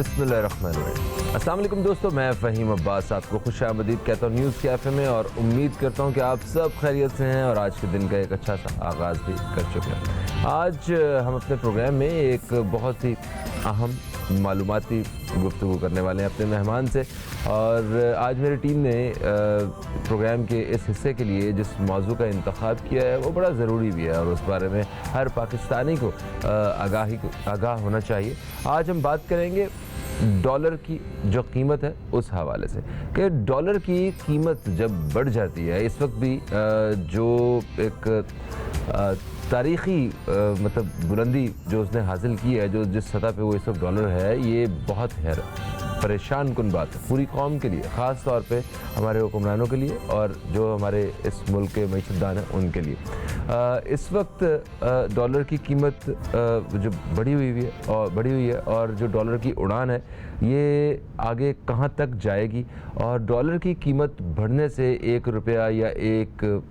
बिस्मिल्लाहिर्रहमानिर्रहीम। अस्सलाम वालेकुम दोस्तों, मैं फ़हीम अब्बास आपको खुश आमदीद कहता हूँ न्यूज़ कैफ़े में, और उम्मीद करता हूँ कि आप सब खैरियत से हैं और आज के दिन का एक अच्छा सा आगाज़ भी कर चुके हैं। आज हम अपने प्रोग्राम में एक बहुत ही अहम मालूमाती गुफ्तगू करने वाले हैं अपने मेहमान से, और आज मेरी टीम ने प्रोग्राम के इस हिस्से के लिए जिस मौजू का इंतखाब किया है वो बड़ा ज़रूरी भी है और उस बारे में हर पाकिस्तानी को आगाह होना चाहिए। आज हम बात करेंगे डॉलर की जो कीमत है उस हवाले से कि डॉलर की कीमत जब बढ़ जाती है, इस वक्त भी जो एक तारीख़ी मतलब बुलंदी जो उसने हासिल की है, जो जिस सतह पे वो इस वक्त डॉलर है, ये बहुत परेशान कुन बात है पूरी कौम के लिए, ख़ास तौर पे हमारे हुक्मरानों के लिए और जो हमारे इस मुल्क के मईशतदान हैं उनके लिए। इस वक्त डॉलर की कीमत जो बढ़ी हुई है और जो डॉलर की उड़ान है ये आगे कहाँ तक जाएगी, और डॉलर की कीमत बढ़ने से 1 रुपया या एक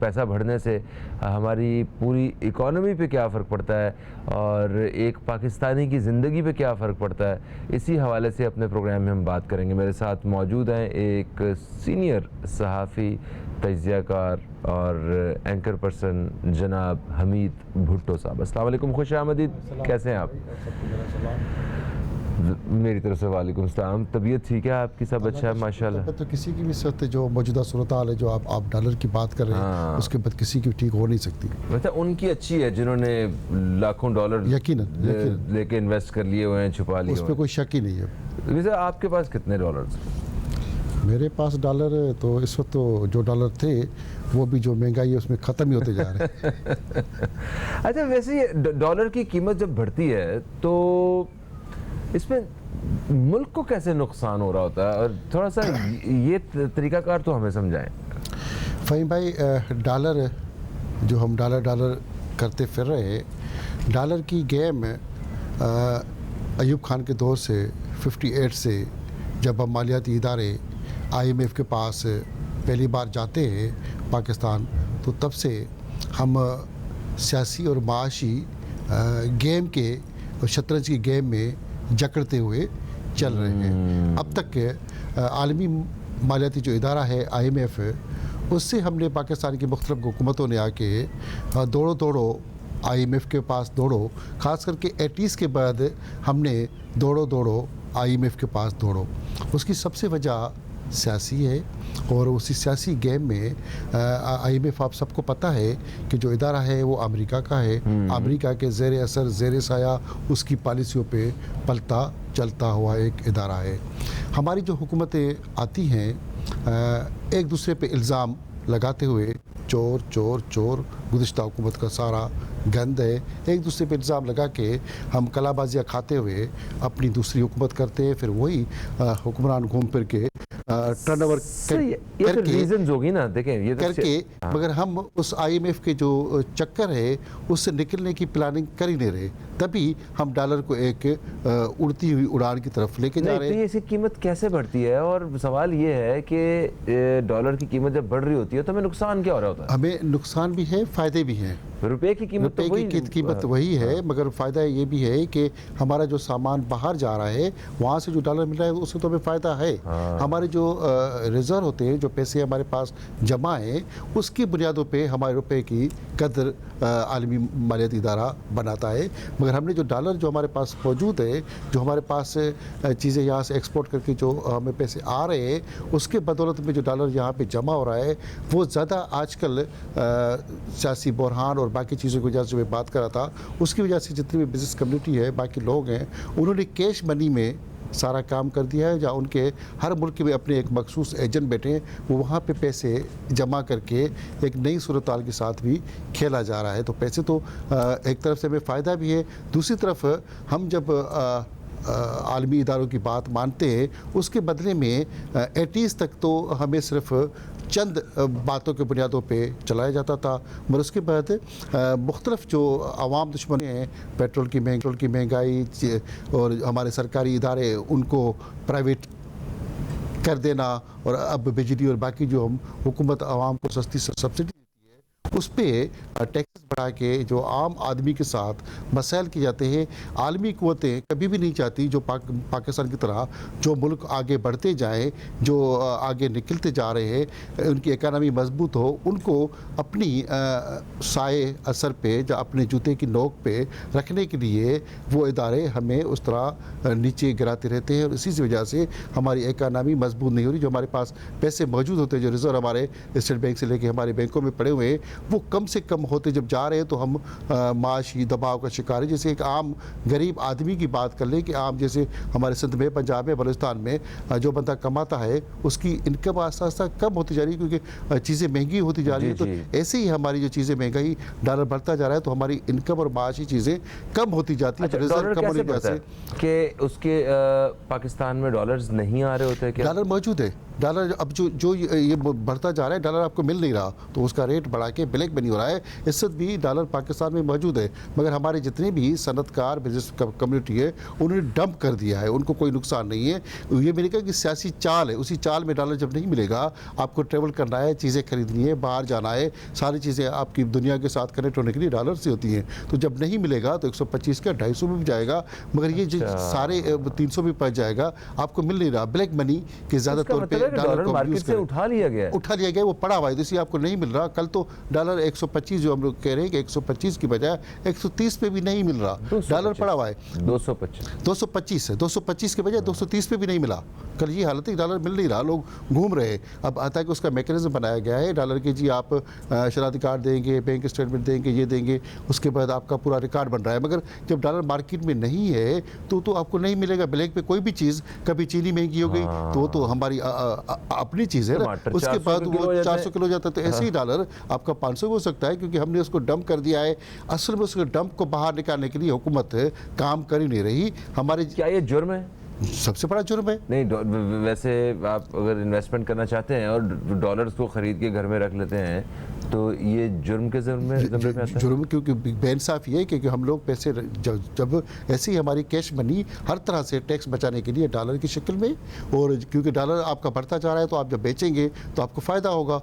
पैसा बढ़ने से हमारी पूरी इकॉनमी पे क्या फ़र्क पड़ता है और एक पाकिस्तानी की ज़िंदगी पे क्या फ़र्क पड़ता है, इसी हवाले से अपने प्रोग्राम में हम बात करेंगे। मेरे साथ मौजूद हैं एक सीनियर सहाफ़ी, तज्ज़ियाकार और एंकर पर्सन जनाब हमीद भुट्टो साहब। अस्सलाम वालेकुम, खुश आमदीद, कैसे हैं आप? मेरी तरफ से वालेकुम सलाम। तबीयत ठीक है आपकी? सब अच्छा है माशाल्लाह? तो किसी की भी वक्त जो मौजूदा सूरत हाल है, जो आप डॉलर की बात कर रहे हैं, उसके बाद किसी की ठीक हो नहीं सकती। वैसे उनकी अच्छी है जिन्होंने लाखों डॉलर यकीनन लेके इन्वेस्ट कर लिए हुए हैं, छुपा लिए, उस पर कोई शक ही नहीं है। वैसे आपके पास कितने डॉलर? मेरे पास डॉलर तो इस वक्त तो जो डॉलर थे वो भी जो महंगाई है उसमें ख़त्म ही होते जा रहे हैं। अच्छा, वैसे डॉलर की कीमत जब बढ़ती है तो इसमें मुल्क को कैसे नुकसान हो रहा होता है, और थोड़ा सा ये तरीकाकार तो हमें समझाएं। फ़हीम भाई, डॉलर जो हम डॉलर करते फिर रहे हैं, डॉलर की गेम अयूब खान के दौर से 58 से जब हम मालियाती इदारे IMF के पास पहली बार जाते हैं पाकिस्तान, तो तब से हम सियासी और माशी गेम के और शतरंज की गेम में जकड़ते हुए चल रहे हैं। अब तक आलमी मालियाती जो इदारा है IMF, उससे हमने पाकिस्तान की मुख्तलिफ हुकूमतों ने आके दौड़ो IMF के पास दौड़ो, ख़ास करके 80s के बाद हमने दौड़ो IMF के पास दौड़ो। उसकी सबसे वजह सियासी है, और उसी सियासी गेम में IMF, आप सबको पता है कि जो इदारा है वो अमेरिका का है। अमेरिका के ज़ेर असर ज़ेर साया उसकी पॉलिसियों पे पलता चलता हुआ एक इदारा है। हमारी जो हुकूमतें आती हैं एक दूसरे पे इल्ज़ाम लगाते हुए, चोर चोर चोर, गुज़िश्ता हुकूमत का सारा गंद है, एक दूसरे पे इल्ज़ाम लगा के हम कलाबाजियाँ खाते हुए अपनी दूसरी हुकूमत करते हैं। फिर वही हुक्मरान घूम फिर के टर्नओवर करके रीजंस होगी ना, देखें ये करके, मगर हम उस IMF के जो चक्कर है उससे निकलने की प्लानिंग कर ही नहीं रहे, तभी हम डॉलर को एक उड़ती हुई उड़ान की तरफ लेके जा रहे हैं। तो इसकी कीमत कैसे बढ़ती है, और सवाल ये है कि डॉलर की कीमत जब बढ़ रही होती है तो हमें नुकसान क्या हो रहा होता है? हमें नुकसान भी है, फ़ायदे भी हैं। रुपए की कीमत कीमत वही है, मगर फ़ायदा ये भी है कि हमारा जो सामान बाहर जा रहा है वहाँ से जो डॉलर मिल रहा है उससे तो हमें फ़ायदा है। हमारे जो रिज़र्व होते हैं, जो पैसे हमारे पास जमा हैं, उसकी बुनियादों पे हमारे रुपए की कदर आलमी मालियाती इदारा बनाता है। मगर हमने जो डॉलर जो हमारे पास मौजूद है, जो हमारे पास चीज़ें यहाँ से एक्सपोर्ट करके जो हमें पैसे आ रहे हैं, उसके बदौलत में जो डॉलर यहाँ पे जमा हो रहा है वो ज़्यादा आजकल सियासी बहरान और बाकी चीज़ों की वजह से मैं बात कर रहा था, उसकी वजह से जितनी भी बिज़नेस कम्युनिटी है, बाकी लोग हैं, उन्होंने कैश मनी में सारा काम कर दिया है। जहाँ उनके हर मुल्क में अपने एक मखसूस एजेंट बैठे हैं, वो वहाँ पे पैसे जमा करके एक नई सूरत हाल के साथ भी खेला जा रहा है। तो पैसे तो एक तरफ से हमें फ़ायदा भी है, दूसरी तरफ हम जब आलमी इदारों की बात मानते हैं, उसके बदले में 80s तक तो हमें सिर्फ चंद बातों के बुनियादों पे चलाया जाता था, मगर उसके बाद मुख्तलिफ जो अवाम दुश्मन हैं, पेट्रोल की महंगाई और हमारे सरकारी इदारे उनको प्राइवेट कर देना, और अब बिजली और बाकी जो हम हुकूमत आवाम को सस्ती सब्सिडी देती है उस पर टैक्स बढ़ा के जो आम आदमी के साथ मसाइल किए जाते हैं। आलमी कुव्वतें कभी भी नहीं चाहती जो पाकिस्तान की तरह जो मुल्क आगे बढ़ते जाएं, जो आगे निकलते जा रहे हैं, उनकी इकानमी मजबूत हो, उनको अपनी साए असर पे या अपने जूते की नोक पे रखने के लिए वो इदारे हमें उस तरह नीचे गिराते रहते हैं और इसी वजह से हमारी इकानमी मजबूत नहीं हो रही। जो हमारे पास पैसे मौजूद होते हैं, जो रिजर्व हमारे स्टेट बैंक से लेके हमारे बैंकों में पड़े हुए हैं, वो कम से कम होते जब जा रहे हैं तो हम माशी दबाव का शिकार है। जैसे एक आम गरीब आदमी की बात कर लें कि आम जैसे हमारे सिंध में, पंजाब में, बलूचिस्तान में जो बंदा कमाता है उसकी इनकम आस्ता आस्ता कम होती जा रही है क्योंकि चीज़ें महंगी होती जा रही है। तो ऐसे ही हमारी जो चीज़ें महंगाई डॉलर बढ़ता जा रहा है तो हमारी इनकम और माशी चीज़ें कम होती जाती है। अच्छा, डॉलर कैसे बढ़ता है कि उसके पाकिस्तान में डॉलर्स नहीं आ रहे होते क्या? डॉलर मौजूद है। डॉलर अब जो ये बढ़ता जा रहा है, डॉलर आपको मिल नहीं रहा तो उसका रेट बढ़ा के ब्लैक बनी हो रहा है। इससे भी डॉलर पाकिस्तान में मौजूद है मगर हमारे जितने भी सनतकार बिजनेस कम्युनिटी है उन्होंने डंप कर दिया है, उनको कोई नुकसान नहीं है। ये मेरे कहा कि सियासी चाल है, उसी चाल में डॉलर जब नहीं मिलेगा, आपको ट्रेवल करना है, चीज़ें खरीदनी है, बाहर जाना है, सारी चीज़ें आपकी दुनिया के साथ कनेक्ट होने के लिए डॉलर से होती हैं। तो जब नहीं मिलेगा तो 125 का 250 में भी जाएगा मगर ये जो सारे 300 भी पहुँच जाएगा, आपको मिल नहीं रहा। ब्लैक मनी के ज़्यादा तौर पर डॉलर मार्केट से उठा लिया गया, वो पड़ा हुआ है, इसलिए आपको नहीं मिल रहा। कल तो डॉलर 125 जो हम लोग कह रहे हैं कि 125 की बजाय 130 पे भी नहीं मिल रहा, डॉलर पड़ा हुआ है 225 है, 225 के बजाय 230 पे भी नहीं मिला। कल ये हालत है, डॉलर मिल नहीं रहा, लोग घूम रहे। अब आता है कि उसका मैकेनिज्म बनाया गया है डॉलर के, जी आप शनाख्ती कार्ड देंगे, बैंक स्टेटमेंट देंगे, ये देंगे, उसके बाद आपका पूरा रिकॉर्ड बन रहा है। मगर जब डॉलर मार्केट में नहीं है तो आपको नहीं मिलेगा। ब्लैक पे कोई भी चीज़, कभी चीनी महंगी हो गई तो हमारी अपनी चीज़ है ना, उसके बाद वो 400 किलो जाता है। तो ऐसे ही डॉलर आपका 500 हो सकता है क्योंकि हमने उसको डंप कर दिया है। असल में उसके डंप को बाहर निकालने के लिए हुकूमत काम कर ही नहीं रही। हमारे क्या ये जुर्म है? सबसे बड़ा जुर्म है। नहीं, वैसे आप अगर इन्वेस्टमेंट करना चाहते हैं और डॉलर्स को खरीद के घर में रख लेते हैं तो ये जुर्म के ज़म्रे में आता है? जुर्म क्योंकि बेइंसाफ़ी है क्योंकि हम लोग पैसे जब ऐसी हमारी कैश मनी हर तरह से टैक्स बचाने के लिए डॉलर की शक्ल में, और क्योंकि डॉलर आपका बढ़ता जा रहा है तो आप जब बेचेंगे तो आपको फ़ायदा होगा।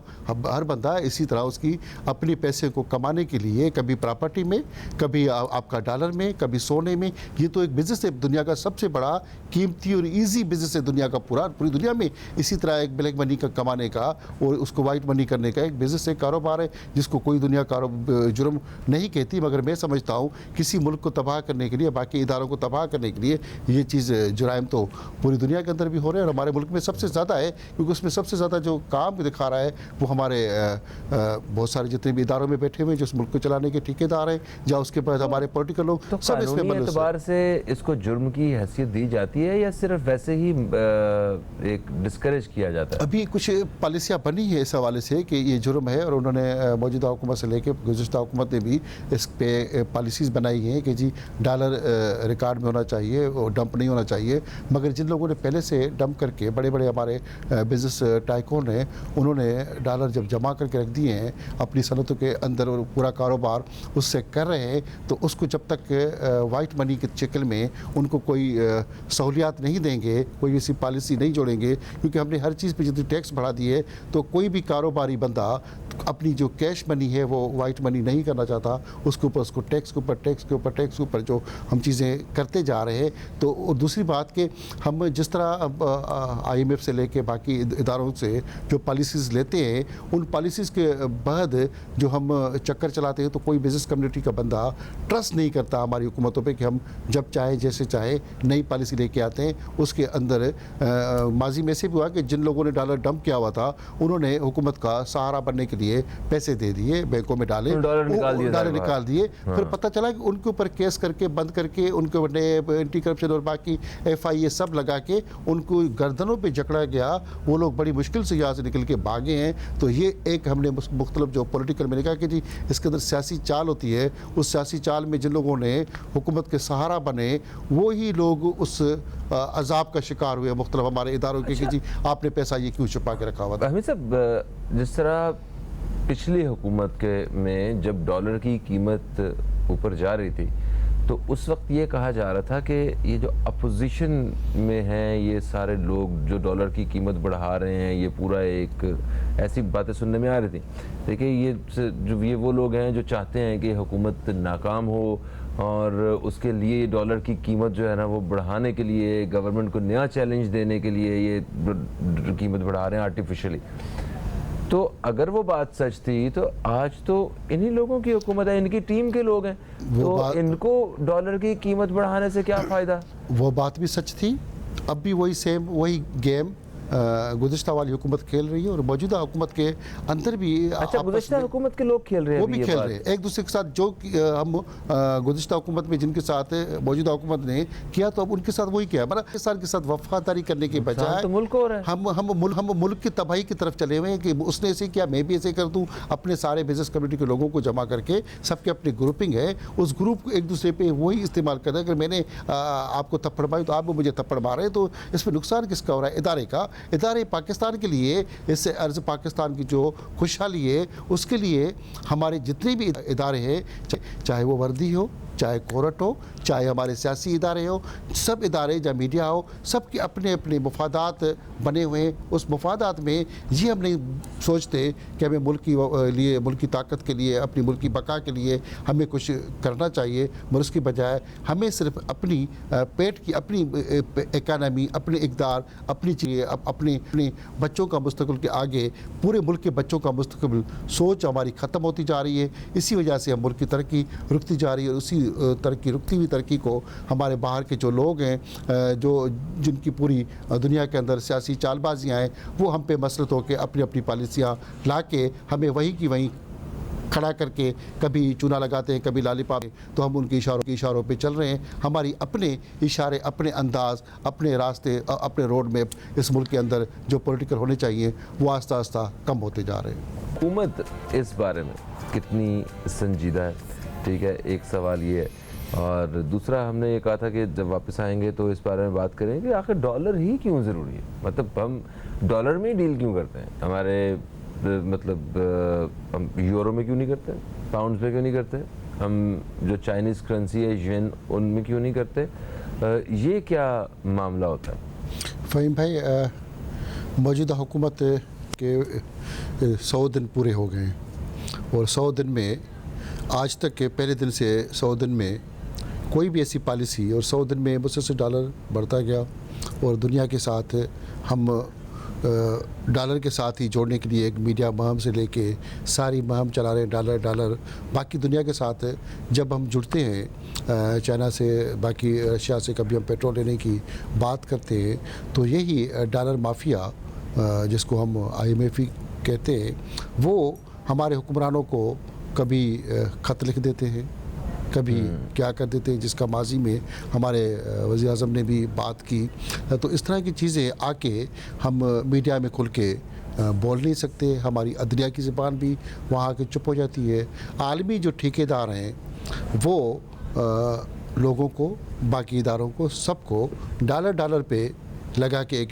हर बंदा इसी तरह उसकी अपने पैसे को कमाने के लिए कभी प्रॉपर्टी में, कभी आपका डॉलर में, कभी सोने में। ये तो एक बिज़नेस है, दुनिया का सबसे बड़ा कीमती और ईजी बिज़नेस है दुनिया का, पूरी दुनिया में इसी तरह एक ब्लैक मनी का कमाने का और उसको वाइट मनी करने का एक बिज़नेस है, कारोबार है जिसको कोई दुनिया जुर्म नहीं कहती। मगर मैं समझता हूँ किसी मुल्क को तबाह करने के लिए, बाकी इदारों को तबाह करने के लिए ये चीज़ जुराइम तो पूरी दुनिया के अंदर भी हो रहे हैं और हमारे मुल्क में सबसे ज़्यादा है क्योंकि उसमें सबसे ज़्यादा जो काम दिखा रहा है वो हमारे बहुत सारे जितने भी इदारों में बैठे हुए हैं, जिस मुल्क को चलाने के ठेकेदार हैं या उसके बाद हमारे पॉलिटिकल लोग, तो सब इसमें एतबार से इसको जुर्म की हैसियत दी जाती है या सिर्फ वैसे ही एक डिस्करेज किया जाता है? अभी कुछ पॉलिसियाँ बनी है इस हवाले से कि ये जुर्म है और उन्होंने मौजूदा हुकूमत से लेकर गुज़श्ता हुकूमत ने भी इस पे पॉलिसीज़ बनाई हैं कि जी डॉलर रिकॉर्ड में होना चाहिए और डंप नहीं होना चाहिए। मगर जिन लोगों ने पहले से डंप करके, बड़े बड़े हमारे बिजनेस टाइकून हैं, उन्होंने डॉलर जब जमा करके रख दिए हैं अपनी सनतों के अंदर और पूरा कारोबार उससे कर रहे हैं, तो उसको जब तक वाइट मनी के शक्ल में उनको कोई सहूलियात नहीं देंगे, कोई ऐसी पॉलिसी नहीं जोड़ेंगे, क्योंकि हमने हर चीज़ पर जितनी टैक्स बढ़ा दी है तो कोई भी कारोबारी बंदा अपनी जो कैश मनी है वो वाइट मनी नहीं करना चाहता, उसके ऊपर उसको टैक्स के ऊपर टैक्स के ऊपर टैक्स के ऊपर जो हम चीज़ें करते जा रहे हैं। तो और दूसरी बात कि हम जिस तरह IMF से लेके बाकी इदारों से जो पॉलिसीज़ लेते हैं, उन पॉलिसीज़ के बाद जो हम चक्कर चलाते हैं तो कोई बिज़नेस कम्युनिटी का बंदा ट्रस्ट नहीं करता हमारी हुकूमतों पर कि हम जब चाहे जैसे चाहे नई पॉलिसी लेके आते हैं। उसके अंदर माजी में से भी हुआ कि जिन लोगों ने डॉलर डंप किया हुआ था उन्होंने हुकूमत का सहारा बनने के लिए पैसे दे दिए, बैंकों में डाले, डॉलर निकाल दिए। फिर पता चला कि उनके ऊपर केस करके बंद करके उनके बड़े एंटी करप्शन और बाकी FIA सब लगा के उनको गर्दनों पे जकड़ा गया। वो लोग बड़ी मुश्किल से यहाँ से निकल के भागे हैं। तो ये एक हमने मुख्तलिफ जो पॉलिटिकल मैंने कहा कि जी इसके अंदर सियासी चाल होती है, उस सियासी चाल में जिन लोगों ने हुकूमत के सहारा बने वो ही लोग उस अजाब का शिकार हुए मुख्तलिफ हमारे इदारों के। कि जी आपने पैसा ये क्यों छुपा के रखा हुआ था। हमें सब जिस तरह पिछली हुकूमत के में जब डॉलर की कीमत ऊपर जा रही थी तो उस वक्त ये कहा जा रहा था कि ये जो अपोजिशन में हैं ये सारे लोग जो डॉलर की कीमत बढ़ा रहे हैं, ये पूरा एक ऐसी बातें सुनने में आ रही थी। देखिए ये वो लोग हैं जो चाहते हैं कि हुकूमत नाकाम हो और उसके लिए डॉलर की कीमत जो है ना वो बढ़ाने के लिए, गवर्नमेंट को नया चैलेंज देने के लिए ये कीमत बढ़ा रहे हैं आर्टिफिशियली। तो अगर वो बात सच थी तो आज तो इन्हीं लोगों की हुकूमत है, इनकी टीम के लोग हैं, तो इनको डॉलर की कीमत बढ़ाने से क्या फ़ायदा? वो बात भी सच थी। अब भी वही गेम गुज़िश्ता वाली हुकूमत खेल रही है और मौजूदा हुकूमत के अंदर भी अच्छा, गुज़िश्ता हुकूमत के लोग खेल रहे हैं, वो भी खेल रहे हैं एक दूसरे के साथ। जो हम गुज़िश्ता हुकूमत में जिनके साथ मौजूदा हुकूमत ने किया तो अब उनके साथ वही किया। मतलब पाकिस्तान के साथ वफादारी करने के बजाय तो मुल्क हो रहा है। हम मुल्क की तबाही की तरफ चले हुए हैं कि उसने ऐसे किया, मैं भी ऐसे कर दूँ। अपने सारे बिजनेस कम्युनिटी के लोगों को जमा करके सबके अपनी ग्रुपिंग है, उस ग्रुप को एक दूसरे पे वही इस्तेमाल कर रहे हैं। अगर मैंने आपको थप्पड़ मारी तो आप भी मुझे थप्पड़ मार रहे हैं, तो इसमें नुकसान किसका हो रहा है? इदारे का। इदारे पाकिस्तान के लिए, इससे अर्ज़ पाकिस्तान की जो खुशहाली है उसके लिए हमारे जितने भी इदारे हैं, चाहे वो वर्दी हो, चाहे कोर्ट हो, चाहे हमारे सियासी इदारे हो, सब इदारे या मीडिया हो, सबके अपने अपने मफादात बने हुए हैं। उस मफादात में ये हम नहीं सोचते कि हमें मुल्क की लिए, मुल्क की ताकत के लिए, अपनी मुल्क की बका के लिए हमें कुछ करना चाहिए, मगर उसकी बजाय हमें सिर्फ अपनी पेट की, अपनी इकानमी, अपने इक़दार, अपनी चीज़ें, अपने बच्चों का मुस्तक़बिल के आगे, पूरे मुल्क के बच्चों का मुस्तक़बिल सोच हमारी ख़त्म होती जा रही है। इसी वजह से हम मुल्क की तरक्की रुकती जा रही है। और उसी रुकती हुई तरक्की को हमारे बाहर के जो लोग हैं, जिनकी पूरी दुनिया के अंदर सियासी चालबाजियाँ हैं, वो हम पे मसलत होकर अपनी अपनी पॉलिसियाँ ला के हमें वहीं की वहीं खड़ा करके कभी चूना लगाते हैं, कभी लालीपाप। तो हम उनके इशारों पे चल रहे हैं। हमारी अपने इशारे, अपने अंदाज, अपने रास्ते, अपने रोड मैप इस मुल्क के अंदर जो पॉलिटिकल होने चाहिए वो आस्ता आस्ता कम होते जा रहे हैं। हुकूमत इस बारे में कितनी संजीदा है? ठीक है, एक सवाल ये है। और दूसरा, हमने ये कहा था कि जब वापस आएंगे तो इस बारे में बात करेंगे कि आखिर डॉलर ही क्यों ज़रूरी है। मतलब हम डॉलर में ही डील क्यों करते हैं? हमारे हम यूरो में क्यों नहीं करते, पाउंड्स में क्यों नहीं करते, हम जो चाइनीज़ करेंसी है येन उनमें क्यों नहीं करते? ये क्या मामला होता है? फ़हीम भाई, मौजूदा हुकूमत के 100 दिन पूरे हो गए हैं और 100 दिन में आज तक के पहले दिन से 100 दिन में कोई भी ऐसी पॉलिसी, और 100 दिन में मुसलसल डॉलर बढ़ता गया और दुनिया के साथ हम डॉलर के साथ ही जोड़ने के लिए एक मीडिया मुहिम से लेके सारी मुहिम चला रहे हैं। डॉलर बाकी दुनिया के साथ जब हम जुड़ते हैं, चाइना से, बाकी रशिया से कभी हम पेट्रोल लेने की बात करते हैं, तो यही डॉलर माफिया, जिसको हम IMF कहते हैं, वो हमारे हुक्मरानों को कभी ख़त लिख देते हैं, कभी क्या कर देते हैं, जिसका माजी में हमारे वज़ीर आज़म ने भी बात की। तो इस तरह की चीज़ें आके हम मीडिया में खुल के बोल नहीं सकते। हमारी अदलिया की ज़बान भी वहाँ आके चुप हो जाती है। आलमी जो ठेकेदार हैं वो लोगों को, बाकी इदारों को, सबको डॉलर पे लगा के एक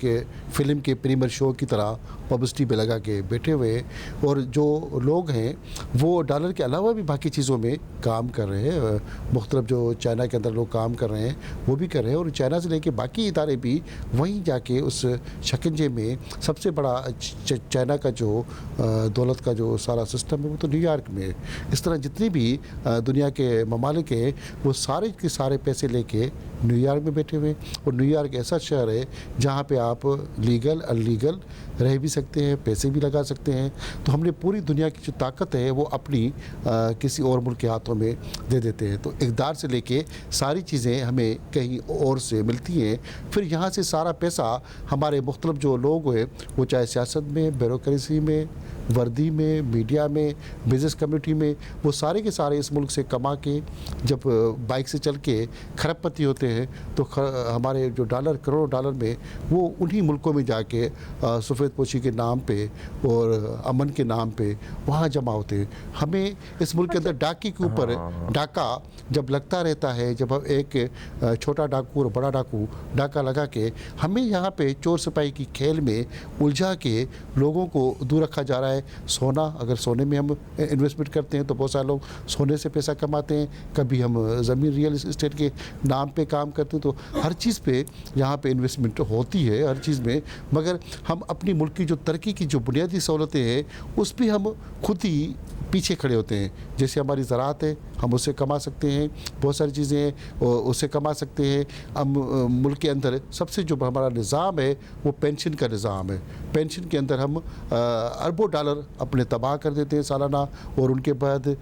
फ़िल्म के प्रीमियर शो की तरह पब्लिसिटी पे लगा के बैठे हुए, और जो लोग हैं वो डॉलर के अलावा भी बाकी चीज़ों में काम कर रहे हैं। मुख्तलिफ जो चाइना के अंदर लोग काम कर रहे हैं वो भी कर रहे हैं, और चाइना से लेके बाकी इदारे भी वहीं जाके उस शिकंजे में, सबसे बड़ा चाइना का जो दौलत का जो सारा सिस्टम है वो तो न्यूयॉर्क में है। इस तरह जितनी भी दुनिया के ममालिक हैं वो सारे के सारे पैसे लेके न्यूयॉर्क में बैठे हुए, और न्यूयॉर्क ऐसा शहर है जहाँ पे आप लीगल अनलीगल रह भी सकते हैं, पैसे भी लगा सकते हैं। तो हमने पूरी दुनिया की जो ताकत है वो अपनी किसी और मुल्क के हाथों में दे देते हैं। तो इक़दार से लेके सारी चीज़ें हमें कहीं और से मिलती हैं, फिर यहाँ से सारा पैसा हमारे मुख्तलिफ जो लोग हैं, वो चाहे सियासत में, ब्यूरोक्रेसी में, वर्दी में, मीडिया में, बिज़नेस कम्युनिटी में, वो सारे के सारे इस मुल्क से कमा के जब बाइक से चल के खरबपति होते हैं, तो हमारे जो डॉलर, करोड़ों डॉलर में, वो उन्हीं मुल्कों में जाके सफ़ेद पोशी के नाम पे और अमन के नाम पे वहाँ जमा होते हैं। हमें इस मुल्क के अंदर डाके के ऊपर डाका जब लगता रहता है, जब हम एक छोटा डाकू और बड़ा डाकू डाका लगा के, हमें यहाँ पे चोर सिपाही की खेल में उलझा के लोगों को दूर रखा जा रहा है है सोना, अगर सोने में हम इन्वेस्टमेंट करते हैं तो बहुत सारे लोग सोने से पैसा कमाते हैं, कभी हम ज़मीन रियल इस्टेट के नाम पे काम करते हैं, तो हर चीज़ पे यहाँ पे इन्वेस्टमेंट होती है हर चीज़ में। मगर हम अपनी मुल्क की जो तरक्की की जो बुनियादी सहूलतें हैं उस पर हम खुद ही पीछे खड़े होते हैं। जैसे हमारी ज़राअत है, हम उससे कमा सकते हैं, बहुत सारी चीज़ें हैं उससे कमा सकते हैं। हम मुल्क के अंदर सबसे जो हमारा निज़ाम है वो पेंशन का निज़ाम है। पेंशन के अंदर हम अरबों डॉलर अपने तबाह कर देते हैं सालाना, और उनके बाद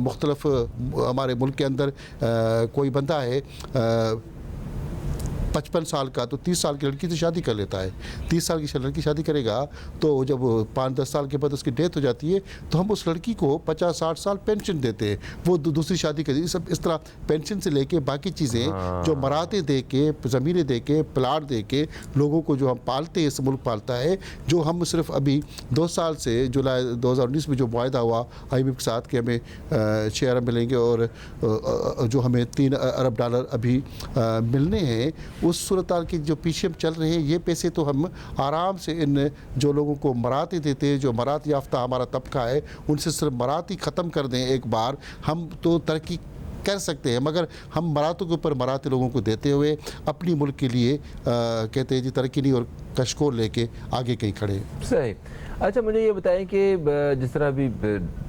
मुख्तलिफ हमारे मुल्क के अंदर कोई बंदा है 55 साल का, तो 30 साल की लड़की से शादी कर लेता है। 30 साल की लड़की शादी करेगा तो जब 5-10 साल के बाद उसकी डेथ हो जाती है तो हम उस लड़की को 50-60 साल पेंशन देते हैं, वो दूसरी शादी करेगी। सब इस तरह पेंशन से लेके बाकी चीज़ें जो मराते दे के, ज़मीनें दे के, प्लाट दे के लोगों को जो हम पालते हैं, इस मुल्क पालता है। जो हम सिर्फ अभी 2 साल से जुलाई 2019 में जो मुआहदा हुआ IMF के साथ कि हमें 6 अरब मिलेंगे और जो हमें 3 अरब डॉलर अभी मिलने हैं, उस सूरत हाल के जो पीछे हम चल रहे हैं, ये पैसे तो हम आराम से इन जो लोगों को मराती देते हैं, जो मरात याफ्ता हमारा तबका है, उनसे सिर्फ मराती ख़त्म कर दें एक बार, हम तो तरक्की कर सकते हैं। मगर हम मरातों के ऊपर मराती लोगों को देते हुए अपनी मुल्क के लिए कहते हैं जी तरक्की नहीं, और कशकोर लेके आगे कहीं खड़े। सही। अच्छा, मुझे ये बताएं कि जिस तरह अभी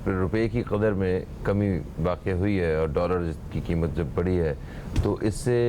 रुपए की कदर में कमी वाक़ हुई है और डॉलर की कीमत जब बढ़ी है तो इससे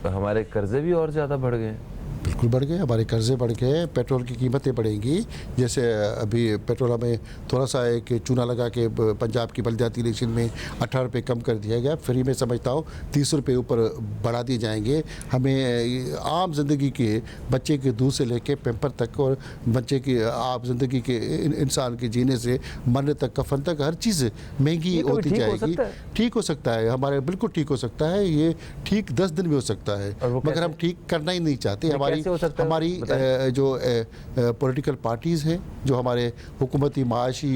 हमारे कर्ज़े भी और ज़्यादा बढ़ गए हैं। बिल्कुल बढ़ गए, हमारे कर्ज़े बढ़ गए, पेट्रोल की कीमतें बढ़ेंगी। जैसे अभी पेट्रोल हमें थोड़ा सा एक चूना लगा के पंजाब की बलदियाती इलेक्शन में 18 रुपये कम कर दिया गया, फ्री में समझता हूँ 30 रुपये ऊपर बढ़ा दिए जाएंगे। हमें आम ज़िंदगी के बच्चे के दूध से लेके पेम्पर तक और बच्चे की आम ज़िंदगी के इंसान के जीने से मरने तक, कफन तक, हर चीज़ महंगी होती जाएगी। ठीक हो सकता है, हमारे बिल्कुल ठीक हो सकता है, ये ठीक 10 दिन में हो सकता है, मगर हम ठीक करना ही नहीं चाहते। हमारी जो पॉलिटिकल पार्टीज़ हैं, जो हमारे हुकूमती माशी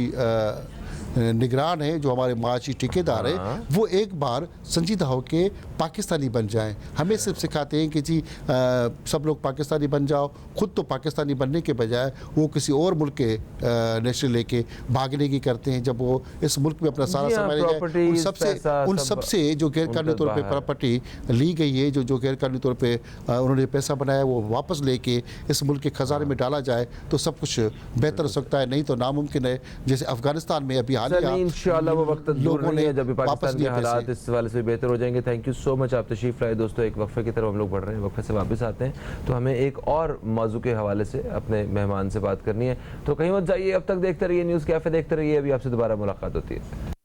निगरान है, जो हमारे माशी ठेकेदार हैं, वो एक बार संजीदा होकर पाकिस्तानी बन जाएं। हमें सिर्फ सिखाते हैं कि जी सब लोग पाकिस्तानी बन जाओ, खुद तो पाकिस्तानी बनने के बजाय वो किसी और मुल्क के नेशनल लेके भागने की करते हैं। जब वो इस मुल्क में अपना सारा समय ले जाए, उन सबसे जो गैर कानूनी तौर पर प्रॉपर्टी ली गई है, जो गैर कानूनी तौर पर उन्होंने पैसा बनाया, वो वापस लेके इस मुल्क के खजाने में डाला जाए तो सब कुछ बेहतर हो सकता है। नहीं तो नामुमकिन है। जैसे अफगानिस्तान में अभी इंशाल्लाह वो वक्त दूर नहीं है जब पाकिस्तान के हालात इस वाले से बेहतर हो जाएंगे। थैंक यू सो मच, आप तशरीफ लाए दोस्तों। एक वक्फे की तरफ हम लोग बढ़ रहे हैं, वक्फे से वापस आते हैं तो हमें एक और मौजू के हवाले से अपने मेहमान से बात करनी है, तो कहीं मत जाइए, अब तक देखते रहिए न्यूज़ कैफे, देखते रहिए, अभी आपसे दोबारा मुलाकात होती है।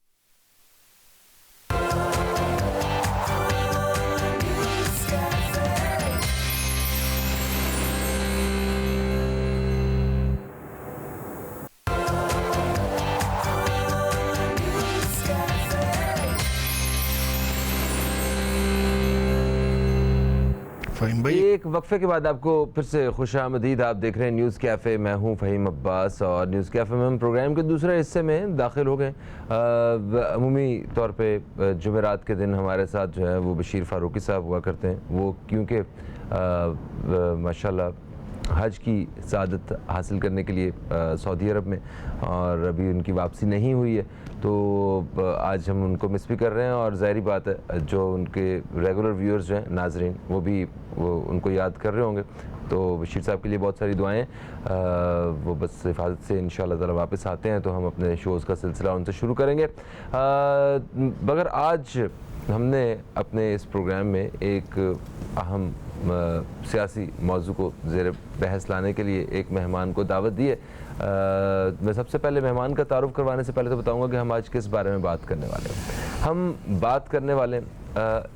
एक वक्फे के बाद आपको फिर से खुशामदीद। आप देख रहे हैं न्यूज़ कैफ़े, मैं हूं फ़हीम अब्बास, और न्यूज़ कैफ़े में हम प्रोग्राम के दूसरे हिस्से में दाखिल हो गए। अमूमी तौर पे जुमेरात के दिन हमारे साथ जो है वो बशीर फ़ारूकी साहब हुआ करते हैं। वो क्योंकि माशाल्लाह हज की सआदत हासिल करने के लिए सऊदी अरब में, और अभी उनकी वापसी नहीं हुई है, तो आज हम उनको मिस भी कर रहे हैं। और ज़ाहिरी बात है जो उनके रेगुलर व्यूअर्स जो हैं, नाजरीन, वो उनको याद कर रहे होंगे। तो बशीर साहब के लिए बहुत सारी दुआएं। वो बस हिफाजत से इंशाअल्लाह ताला वापस आते हैं तो हम अपने शोज़ का सिलसिला उनसे शुरू करेंगे। मगर आज हमने अपने इस प्रोग्राम में एक अहम सियासी मौजू को ज़ेर बहस लाने के लिए एक मेहमान को दावत दी है। मैं सबसे पहले मेहमान का तारुफ करवाने से पहले तो बताऊंगा कि हम आज किस बारे में बात करने वाले हैं। हम बात करने वाले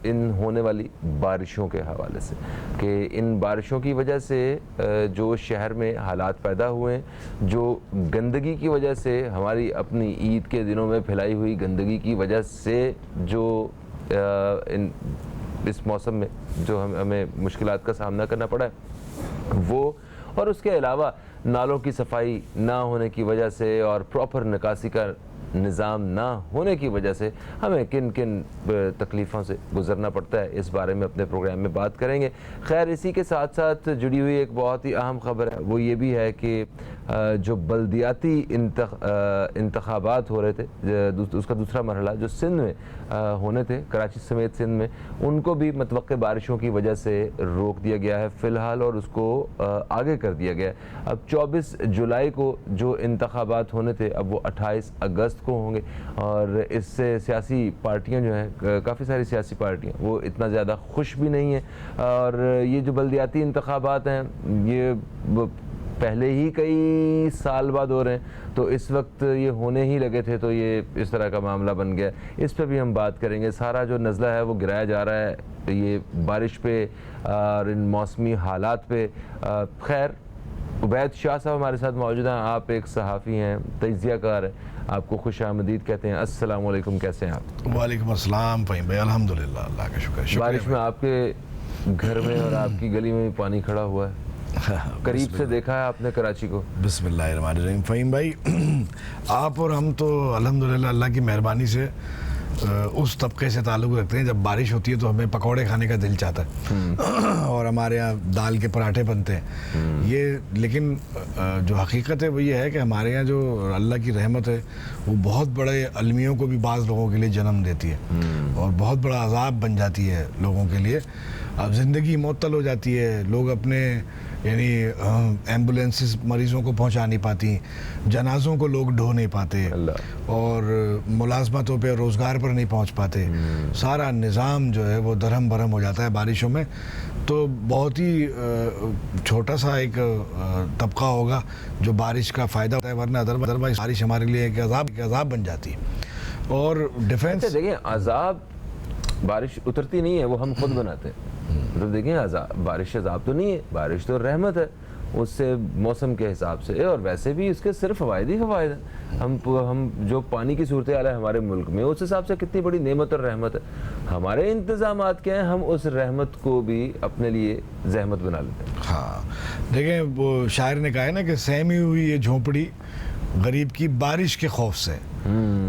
इन होने वाली बारिशों के हवाले से, कि इन बारिशों की वजह से जो शहर में हालात पैदा हुए हैं, जो गंदगी की वजह से, हमारी अपनी ईद के दिनों में फैलाई हुई गंदगी की वजह से जो इस मौसम में जो हमें मुश्किलात का सामना करना पड़ा है वो, और उसके अलावा नालों की सफाई ना होने की वजह से और प्रॉपर निकासी का निज़ाम ना होने की वजह से हमें किन किन तकलीफ़ों से गुज़रना पड़ता है, इस बारे में अपने प्रोग्राम में बात करेंगे। खैर, इसी के साथ साथ जुड़ी हुई एक बहुत ही अहम ख़बर है, वो ये भी है कि जो बल्दियाती इंतखाबात हो रहे थे, उसका दूसरा मरहला जो सिंध में होने थे, कराची समेत सिंध में, उनको भी मतवक्के बारिशों की वजह से रोक दिया गया है फ़िलहाल, और उसको आगे कर दिया गया है। अब 24 जुलाई को जो इंतखाबात होने थे, अब वो 28 अगस्त को होंगे, और इससे सियासी पार्टियां जो हैं, काफ़ी सारी सियासी पार्टियां, वो इतना ज़्यादा खुश भी नहीं हैं। और ये जो बल्दियाती इंतखाबात हैं, ये पहले ही कई साल बाद हो रहे हैं, तो इस वक्त ये होने ही लगे थे, तो ये इस तरह का मामला बन गया। इस पर भी हम बात करेंगे। सारा जो नज़ला है वो गिराया जा रहा है ये बारिश पे और इन मौसमी हालात पे। खैर, उबैद शाह साहब हमारे साथ मौजूद हैं। आप एक सहाफ़ी हैं, तजियाकार हैं, आपको खुश आमदीद कहते हैं। अस्सलाम वालेकुम, कैसे हैं आप? वालेकुम अस्सलाम फ़हीम भाई, अल्हम्दुलिल्लाह, अल्लाह का शुक्र। बारिश में आपके घर में और आपकी गली में भी पानी खड़ा हुआ है, करीब से देखा है आपने कराची को? बिस्मिल्लाहिर्रहमानिर्रहीम। फ़हीम भाई, आप और हम तो अल्हम्दुलिल्लाह अल्लाह की मेहरबानी से उस तबके से ताल्लुक़ रखते हैं, जब बारिश होती है तो हमें पकौड़े खाने का दिल चाहता है और हमारे यहाँ दाल के पराठे बनते हैं ये। लेकिन जो हकीकत है वो ये है कि हमारे यहाँ जो अल्लाह की रहमत है वो बहुत बड़े अलमियों को भी बाज़ लोगों के लिए जन्म देती है और बहुत बड़ा अज़ाब बन जाती है लोगों के लिए। अब ज़िंदगी मुअत्तल हो जाती है, लोग अपने यानी एम्बुलेंसेस मरीज़ों को पहुंचा नहीं पाती, जनाज़ों को लोग ढो नहीं पाते और मुलाजमतों पे रोज़गार पर नहीं पहुंच पाते। सारा निज़ाम जो है वो दरहम बरहम हो जाता है बारिशों में। तो बहुत ही छोटा सा एक तबका होगा जो बारिश का फ़ायदा होता है, वरना अदरवाइज बारिश हमारे लिए एक अज़ाब बन जाती है। और डिफेंस देखिए, अज़ाब बारिश उतरती नहीं है, वो हम खुद बनाते हैं। तो देखिए, बारिश अज़ाब तो नहीं है, बारिश तो रहमत है, उससे मौसम के हिसाब से। और वैसे भी इसके सिर्फ फ़वायद ही फ़वायद हैं। हम जो पानी की सूरत हाल है हमारे मुल्क में, उस हिसाब से कितनी बड़ी नेमत और रहमत है। हमारे इंतज़ामात क्या हैं, हम उस रहमत को भी अपने लिए जहमत बना लेते हैं। हाँ, देखें, वो शायर ने कहा है ना कि सहमी हुई ये झोंपड़ी गरीब की बारिश के खौफ से,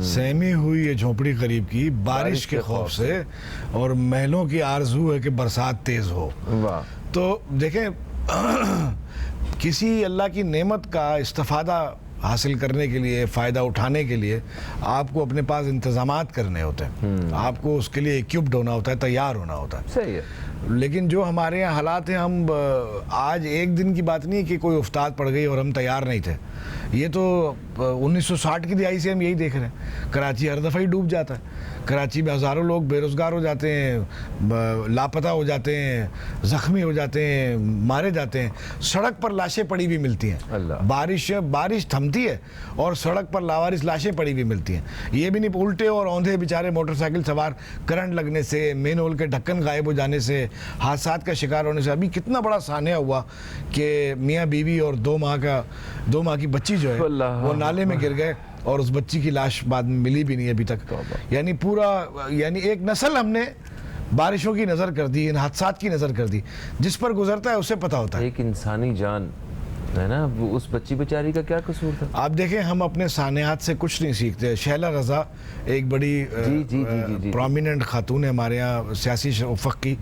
सहमी हुई ये झोंपड़ी गरीब की बारिश के खौफ से, और महलों की आरजू है कि बरसात तेज हो। वाह। तो देखें, किसी अल्लाह की नेमत का इस्तिफादा हासिल करने के लिए, फ़ायदा उठाने के लिए आपको अपने पास इंतज़ामात करने होते हैं, आपको उसके लिए इक्विप्ड होना होता है, तैयार होना होता है। सही है। लेकिन जो हमारे यहाँ हालात हैं, हम आज एक दिन की बात नहीं कि कोई उफ्ताद पड़ गई और हम तैयार नहीं थे। ये तो 1960 की दिहाई से हम यही देख रहे हैं। कराची हर दफ़ा ही डूब जाता है, कराची में हज़ारों लोग बेरोज़गार हो जाते हैं, लापता हो जाते हैं, ज़ख्मी हो जाते हैं, मारे जाते हैं, सड़क पर लाशें पड़ी भी मिलती हैं। बारिश थमती है और सड़क पर लावारिस लाशें पड़ी भी मिलती हैं। ये भी नहीं, उल्टे और औंधे बेचारे मोटरसाइकिल सवार करंट लगने से, मेन होल के ढक्कन गायब हो जाने से, हादसात का शिकार होने से। अभी कितना बड़ा सान्या हुआ कि मियाँ बीवी और 2 माह की बच्ची जो है वो नाले में गिर गए और उस बच्ची की लाश बाद में मिली भी नहीं अभी तक। यानी एक नस्ल हमने बारिशों की नज़र कर दी, इन हादसात की नज़र कर दी। जिस पर गुजरता है उसे पता होता है। एक इंसानी जान है ना, उस बच्ची बेचारी का क्या कसूर था? आप देखें, हम अपने सानियात से कुछ नहीं सीखते। शैला रज़ा एक बड़ी प्रोमिनेंट खातून है हमारे यहाँ सियासी उफ़क़ की,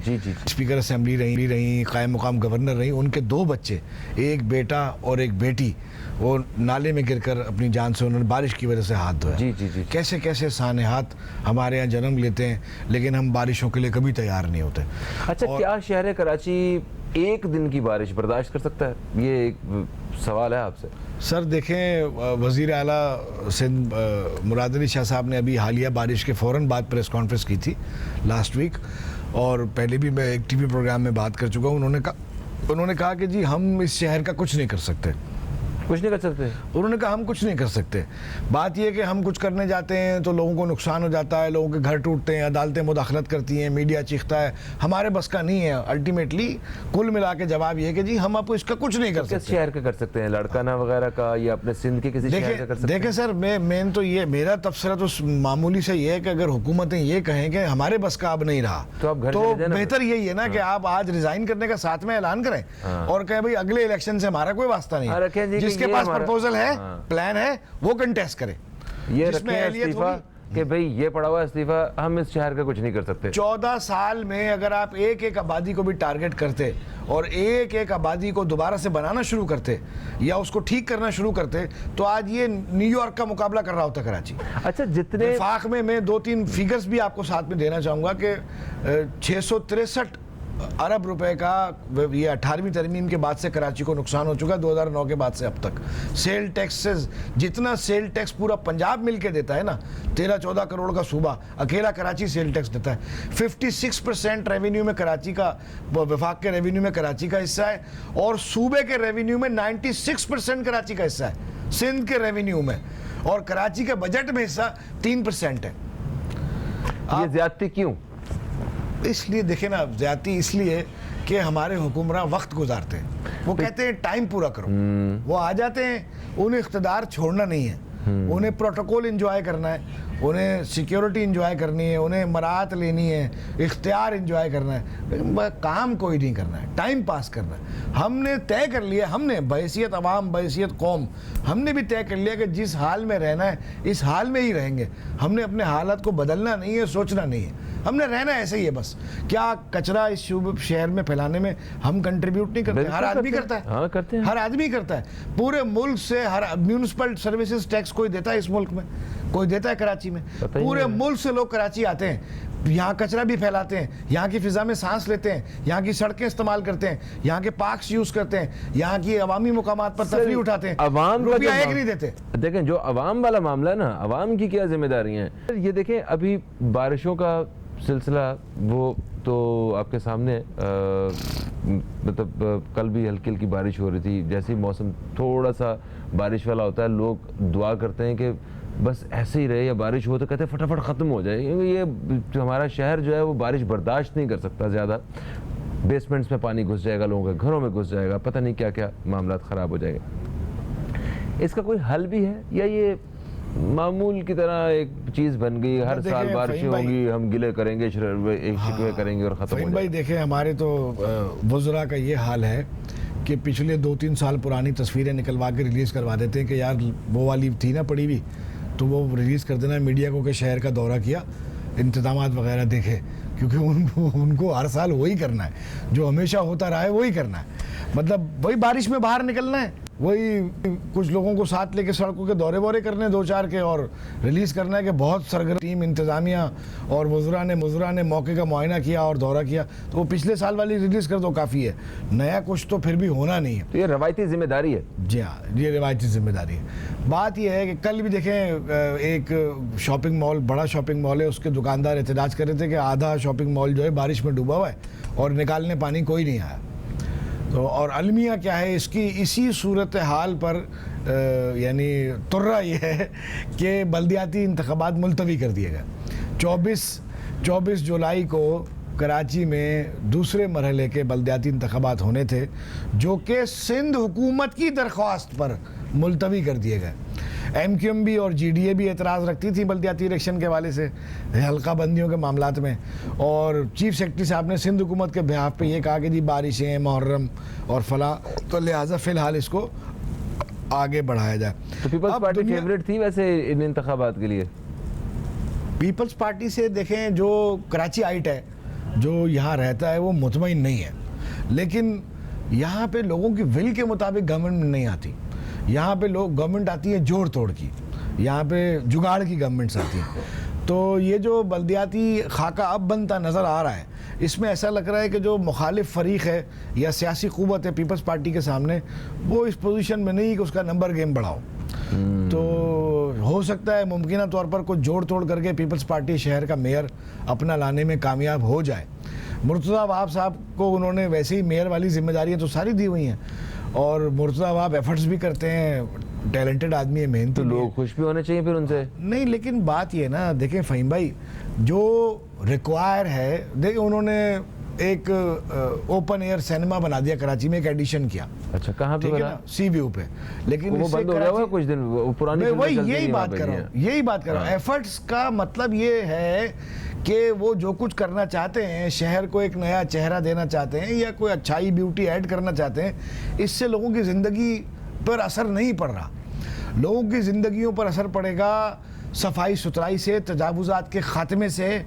स्पीकर असेंबली रही, कायम मुकाम गवर्नर रही। उनके 2 बच्चे, एक बेटा और एक बेटी, वो नाले में गिरकर अपनी जान से उन्होंने बारिश की वजह से हाथ धोया। कैसे कैसे सानियात हमारे यहाँ जन्म लेते हैं, लेकिन हम बारिशों के लिए कभी तैयार नहीं होते। अच्छा, क्या शहर कराची एक दिन की बारिश बर्दाश्त कर सकता है? ये एक सवाल है आपसे। सर देखें, वज़ीर आला सिंध मुराद अली शाह साहब ने अभी हालिया बारिश के फ़ौरन बाद प्रेस कॉन्फ्रेंस की थी लास्ट वीक, और पहले भी मैं एक टीवी प्रोग्राम में बात कर चुका हूँ। उन्होंने कहा कि जी हम इस शहर का कुछ नहीं कर सकते। उन्होंने कहा हम कुछ नहीं कर सकते। बात यह कि हम कुछ करने जाते हैं तो लोगों को नुकसान हो जाता है, लोगों के घर टूटते हैं, अदालतें मुदाखलत करती हैं, मीडिया चीखता है, हमारे बस का नहीं है। अल्टीमेटली कुल मिला के जवाब यह है कि जी हम आपको इसका कुछ नहीं कर सकते। किस शहर का कर सकते हैं? लड़काना वगैरह का या अपने सिंध के किसी शहर का कर सकते हैं? देखें सर, मेन तो ये मेरा तबसरा तो मामूली से ये है कि अगर हुकूमतें ये कहें कि हमारे बस का अब नहीं रहा, तो बेहतर यही है ना कि आप आज रिजाइन करने का साथ में ऐलान करें और कहें भाई अगले इलेक्शन से हमारा कोई वास्ता नहीं, जिसके पास प्रपोजल है, प्लान है, वो कंटेस्ट करे। ये जिसमें रखें अहलियत इस्तीफा होगी। कि भाई ये पड़ा हुआ इस्तीफा, हम इस शहर का कुछ नहीं कर सकते। 14 साल में अगर आप एक एक आबादी को भी टारगेट करते और एक एक आबादी को दोबारा से बनाना शुरू करते या उसको ठीक करना शुरू करते, तो आज ये न्यूयॉर्क का मुकाबला कर रहा होता कराची। अच्छा, जितने वफाक में मैं 2-3 फिगर्स भी आपको साथ में देना चाहूँगा कि 663 अरब रुपए का ये 18वीं तरमीम के बाद से कराची को नुकसान हो चुका है, 2009 के बाद से अब तक। सेल टैक्स से जितना सेल टैक्स पूरा पंजाब मिलके देता है ना, 13-14 करोड़ का सूबा, अकेला कराची सेल टैक्स देता है। 56% रेवेन्यू में कराची का, वफाक के रेवेन्यू में कराची का हिस्सा है, और सूबे के रेवेन्यू में 96% कराची का हिस्सा है, सिंध के रेवेन्यू में, और कराची के बजट में हिस्सा 3% है। ये ज्यादती क्यों? इसलिए देखे ना, ज्यादती इसलिए कि हमारे हुक्मरान वक्त गुजारते हैं। वो कहते हैं टाइम पूरा करो, वो आ जाते हैं, उन्हें इख्तिदार छोड़ना नहीं है, उन्हें प्रोटोकॉल एंजॉय करना है, उन्हें सिक्योरिटी एंजॉय करनी है, उन्हें मराहत लेनी है, इख्तियार एंजॉय करना है, लेकिन काम कोई नहीं करना है, टाइम पास करना है। हमने तय कर लिया, हमने बहैसियत अवाम, बहैसियत कौम, हमने भी तय कर लिया कि जिस हाल में रहना है इस हाल में ही रहेंगे। हमने अपने हालात को बदलना नहीं है, सोचना नहीं है, हमने रहना ऐसे ही है बस। क्या कचरा इस शहर में फैलाने में हम कंट्रीब्यूट नहीं करते? हर आदमी करता है। हाँ, करते हैं। हर आदमी करता है। पूरे मुल्क से हर म्यूनिसिपल सर्विसेज टैक्स कोई देता है इस मुल्क में, कोई देता है कराची में। पूरे मुल्क से लोग कराची आते हैं, यहाँ कचरा भी फैलाते हैं, यहाँ की फिजा में सांस लेते हैं, यहाँ की सड़कें इस्तेमाल करते हैं, यहाँ के पार्क्स यूज करते हैं, यहाँ की अवामी मुकामात पर तफरीह उठाते हैं, रुपया एक नहीं देते। देखें, जो अवाम वाला मामला है ना, अवाम की क्या जिम्मेदारी है ये देखें। अभी बारिशों का सिलसिला वो तो आपके सामने, मतलब कल भी हल्की हल्की बारिश हो रही थी। जैसे ही मौसम थोड़ा सा बारिश वाला होता है, लोग दुआ करते हैं कि बस ऐसे ही रहे, या बारिश हो तो कहते हैं फटाफट ख़त्म हो जाए, क्योंकि ये जो हमारा शहर जो है वो बारिश बर्दाश्त नहीं कर सकता ज़्यादा। बेसमेंट्स में पानी घुस जाएगा, लोगों के घरों में घुस जाएगा, पता नहीं क्या क्या मामला ख़राब हो जाएगा। इसका कोई हल भी है, या ये मामूल की तरह एक चीज़ बन गई, हर साल बारिशें होंगी, हम गिले करेंगे, एक शिकवे करेंगे और ख़त्म हो जाएगा? भाई देखें, हमारे तो वज़रा का ये हाल है कि पिछले 2-3 साल पुरानी तस्वीरें निकलवा के रिलीज़ करवा देते हैं कि यार वो वाली थी ना पड़ी हुई, तो वो रिलीज़ कर देना मीडिया को कि शहर का दौरा किया, इंतजामात वगैरह देखे, क्योंकि उनको हर साल वही करना है, जो हमेशा होता रहा है वही करना है। मतलब वही बारिश में बाहर निकलना है, वही कुछ लोगों को साथ लेके सड़कों के दौरे वोरे करने 2-4 के, और रिलीज़ करना है कि बहुत सरगर्म टीम, इंतज़ामिया और मुज़रा ने मौके का मुआयना किया और दौरा किया। तो वो पिछले साल वाली रिलीज़ कर दो, काफ़ी है, नया कुछ तो फिर भी होना नहीं है। तो ये रवायती जिम्मेदारी है। जी हाँ, ये रिवायती जिम्मेदारी है। बात यह है कि कल भी देखें, एक शॉपिंग मॉल, बड़ा शॉपिंग मॉल है, उसके दुकानदार एहतजाज कर रहे थे कि आधा शॉपिंग मॉल जो है बारिश में डूबा हुआ है और निकालने पानी कोई नहीं आया। तो और अलमिया क्या है इसकी, इसी सूरत हाल पर यानी तुर्रा ये है कि बल्दियाती इंतखाबात मुलतवी कर दिए गए। 24 जुलाई को कराची में दूसरे मरहले के बल्दियाती इंतखाबात होने थे, जो कि सिंध हुकूमत की दरख्वास्त पर मुलतवी कर दिए गए। MQMB और GDA भी एतराज़ रखती थी बल्दियाती इलेक्शन के हवाले से, हल्का बंदियों के मामलात में, और चीफ सेक्रेटरी साहब ने सिंध हुकूमत के बिहाफ पे ये कहा कि जी बारिशें, मुहर्रम और फला, तो लिहाजा फ़िलहाल इसको आगे बढ़ाया जाए। तो पीपल्स पार्टी फेवरेट थी वैसे इन इंतखाबात के लिए? पीपल्स पार्टी से देखें, जो कराची आइट है, जो यहाँ रहता है, वो मुतमईन नहीं है, लेकिन यहाँ पे लोगों की विल के मुताबिक गवर्नमेंट नहीं आती। यहाँ पे लोग गवर्नमेंट आती है जोड़ तोड़ की, यहाँ पे जुगाड़ की गवर्नमेंट्स आती हैं। तो ये जो बल्दियाती खाका अब बनता नज़र आ रहा है, इसमें ऐसा लग रहा है कि जो मुखालिफ फरीक है या सियासी क़ुव्वत है पीपल्स पार्टी के सामने, वो इस पोजीशन में नहीं कि उसका नंबर गेम बढ़ाओ। तो हो सकता है मुमकिन तौर पर कुछ जोड़ तोड़ करके पीपल्स पार्टी शहर का मेयर अपना लाने में कामयाब हो जाए। मुर्तज़ा वहाब साहब को उन्होंने वैसे ही मेयर वाली जिम्मेदारियाँ तो सारी दी हुई हैं, और मुर्तज़ा वहाब एफर्ट्स भी करते हैं, टैलेंटेड आदमी है, मेहनती। तो लोग खुश भी होने चाहिए फिर उनसे। नहीं, लेकिन बात ये ना, देखें फ़हीम भाई, जो रिक्वायर है, देखें उन्होंने एक ओपन एयर सिनेमा बना दिया कराची में, एक एडिशन किया। अच्छा, कहाँ पे बना? सी व्यू पे, लेकिन वो बंद हो गया हुआ कुछ दिन, वो पुरानी वही यही बात कर रहा हूँ। एफर्ट्स का मतलब ये है कि वो जो कुछ करना चाहते हैं, शहर को एक नया चेहरा देना चाहते हैं या कोई अच्छाई, ब्यूटी ऐड करना चाहते हैं, इससे लोगों की ज़िंदगी पर असर नहीं पड़ रहा। लोगों की ज़िंदगियों पर असर पड़ेगा सफाई सुथराई से, तजावुज़ात के ख़ात्मे से,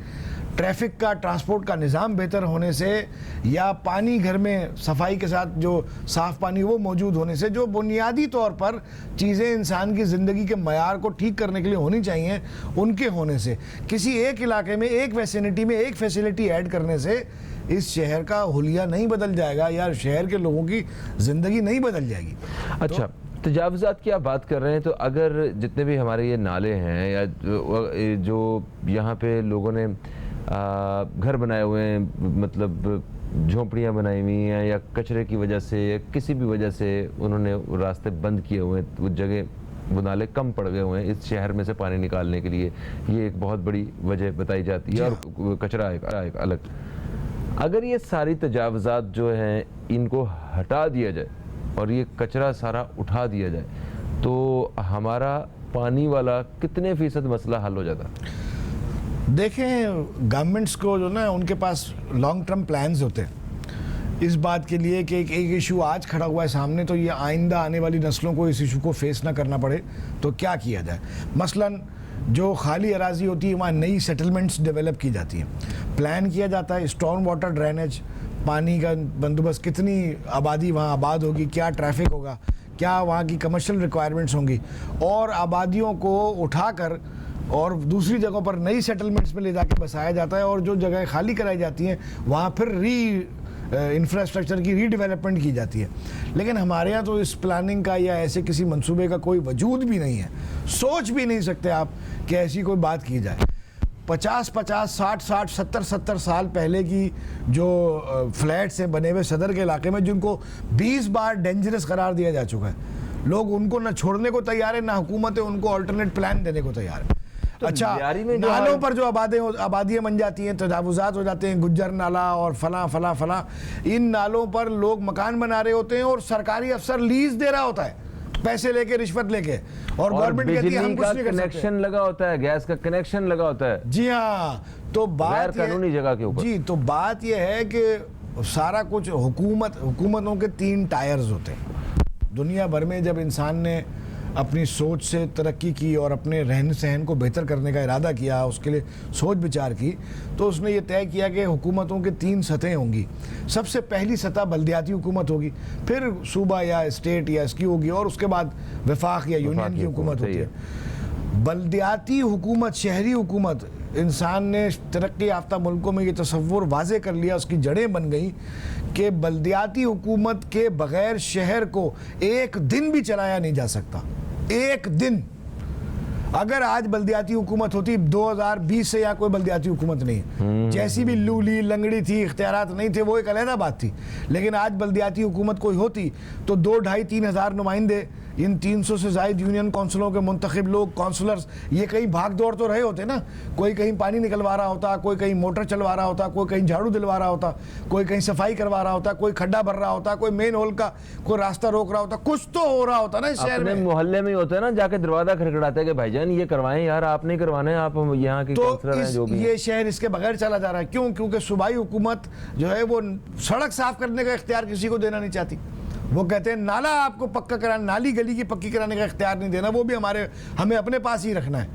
ट्रैफिक का, ट्रांसपोर्ट का निज़ाम बेहतर होने से, या पानी घर में सफाई के साथ जो साफ़ पानी वो मौजूद होने से, जो बुनियादी तौर पर चीज़ें इंसान की ज़िंदगी के मयार को ठीक करने के लिए होनी चाहिए, उनके होने से, किसी एक इलाके में एक वैसिनिटी में एक फैसिलिटी ऐड करने से इस शहर का हुलिया नहीं बदल जाएगा या शहर के लोगों की ज़िंदगी नहीं बदल जाएगी। अच्छा, तजावुज़ात की आप बात कर रहे हैं, तो अगर जितने भी हमारे ये नाले हैं या जो यहाँ पे लोगों ने घर बनाए हुए हैं, मतलब झोंपड़ियाँ बनाई हुई हैं, या कचरे की वजह से या किसी भी वजह से उन्होंने रास्ते बंद किए हुए हैं, वो जगह, वो नाले कम पड़ गए हुए हैं इस शहर में से पानी निकालने के लिए, ये एक बहुत बड़ी वजह बताई जाती है, और कचरा एक अलग। अगर ये सारी तजावुज़ात जो हैं इनको हटा दिया जाए और ये कचरा सारा उठा दिया जाए, तो हमारा पानी वाला कितने फ़ीसद मसला हल हो जाता? देखें, गवर्नमेंट्स को जो ना उनके पास लॉन्ग टर्म प्लान्स होते हैं इस बात के लिए कि एक इशू आज खड़ा हुआ है सामने, तो ये आइंदा आने वाली नस्लों को इस इशू को फेस ना करना पड़े, तो क्या किया जाए। मसलन जो खाली अराजी होती है वहाँ नई सेटलमेंट्स डेवलप की जाती हैं, प्लान किया जाता है स्टॉर्म वाटर ड्रेनेज, पानी का बंदोबस्त, कितनी आबादी वहाँ आबाद होगी, क्या ट्रैफिक होगा, क्या वहाँ की कमर्शियल रिक्वायरमेंट्स होंगी, और आबादियों को उठाकर और दूसरी जगहों पर नई सेटलमेंट्स में ले जाके बसाया जाता है, और जो जगह खाली कराई जाती हैं वहाँ फिर इंफ्रास्ट्रक्चर की रीडेवलपमेंट की जाती है। लेकिन हमारे यहाँ तो इस प्लानिंग का या ऐसे किसी मंसूबे का कोई वजूद भी नहीं है, सोच भी नहीं सकते आप कि ऐसी कोई बात की जाए। 50-50, 60-60, 70-70 साल पहले की जो फ्लैट्स हैं बने हुए सदर के इलाके में, जिनको 20 बार डेंजरस करार दिया जा चुका है, लोग उनको न छोड़ने को तैयार है, ना हुकूमतें उनको अल्टरनेट प्लान देने को तैयार है। तो अच्छा, नालों पर जो आबादियाँ बन जाती हैं, तजावुज़ात हो जाते हैं, गुज्जर नाला और फला, इन नालों पर लोग मकान बना रहे होते हैं और सरकारी अफसर लीज दे रहा होता है, पैसे लेके, रिश्वत लेके, और गवर्नमेंट कहती है हम कुछ नहीं कर सकते। कनेक्शन लगा होता है, गैस का कनेक्शन लगा होता है। जी हाँ, तो बात कानूनी जगह के ऊपर, जी, तो बात यह है कि सारा कुछ हुकूमतों के 3 टायर्स होते हैं। दुनिया भर में जब इंसान ने अपनी सोच से तरक्की की और अपने रहन सहन को बेहतर करने का इरादा किया, उसके लिए सोच विचार की, तो उसने ये तय किया कि हुकूमतों के 3 सतहें होंगी। सबसे पहली सतह बल्दियाती हुकूमत होगी, फिर सूबा या स्टेट या इसकी होगी, और उसके बाद वफाक या यूनियन की हुकूमत होती है। बल्दियाती हुकूमत, शहरी हुकूमत, इंसान ने तरक्की याफ्ता मुल्कों में ये तसव्वुर वाज़े कर लिया, उसकी जड़ें बन गई कि बल्दियाती हुकूमत के बग़ैर शहर को एक दिन भी चलाया नहीं जा सकता। एक दिन अगर आज बल्दियाती हुकूमत होती, 2020 से यहाँ कोई बल्दियाती हुकूमत नहीं, जैसी भी लूली लंगड़ी थी, इख्तियारात नहीं थे, वो एक अलहदा बात थी। लेकिन आज बल्दियाती हुकूमत कोई होती तो 2-2.5-3 हज़ार नुमाइंदे, इन 300 से ज़ायद यूनियन काउंसिलों के मुंतखब लोग, काउंसलर्स, ये कहीं भाग दौड़ तो रहे होते ना, कोई कहीं पानी निकलवा रहा होता, कोई कहीं मोटर चलवा रहा होता, कोई कहीं झाड़ू दिलवा रहा होता, कोई कहीं सफाई करवा रहा होता, कोई खड्डा भर रहा होता, कोई मेन होल का कोई रास्ता रोक रहा होता, कुछ तो हो रहा होता ना इस शहर में। मोहल्ले में होता है ना, जाके दरवाजा खड़खड़ाते हैं कि भाईजान ये करवाएं यार, आप नहीं करवाने, आप यहाँ के काउंसलर हैं जो भी। ये शहर इसके बगैर चला जा रहा है, क्यों? क्योंकि सूबाई हुकूमत जो है वो सड़क साफ करने का इख्तियार किसी को देना नहीं चाहती। वो कहते हैं नाला आपको पक्का कराना, नाली गली की पक्की कराने का इख्तियार नहीं देना, वो भी हमें अपने पास ही रखना है।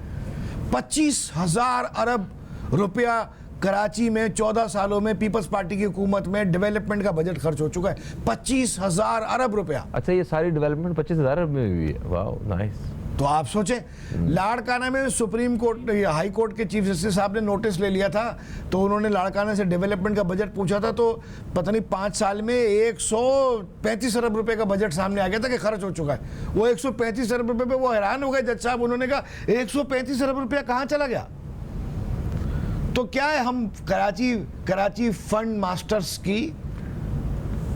25,000 अरब रुपया कराची में 14 सालों में पीपल्स पार्टी की हुकूमत में डेवलपमेंट का बजट खर्च हो चुका है, 25,000 अरब रुपया। अच्छा, ये सारी डेवलपमेंट 25,000 अरब में हुई है? वाह, नाइस। तो आप सोचें, लाड़काना में सुप्रीम कोर्ट, हाई कोर्ट के चीफ जस्टिस साहब ने नोटिस ले लिया था, तो उन्होंने लाड़काना से डेवलपमेंट का बजट पूछा था, तो पता नहीं 5 साल में 135 अरब रुपए का बजट सामने आ गया था कि खर्च हो चुका है। वो 135 अरब रुपए पे वो हैरान हो गए जज साहब, उन्होंने कहा 135 अरब रुपया कहाँ चला गया? तो क्या है, हम कराची फंड मास्टर्स की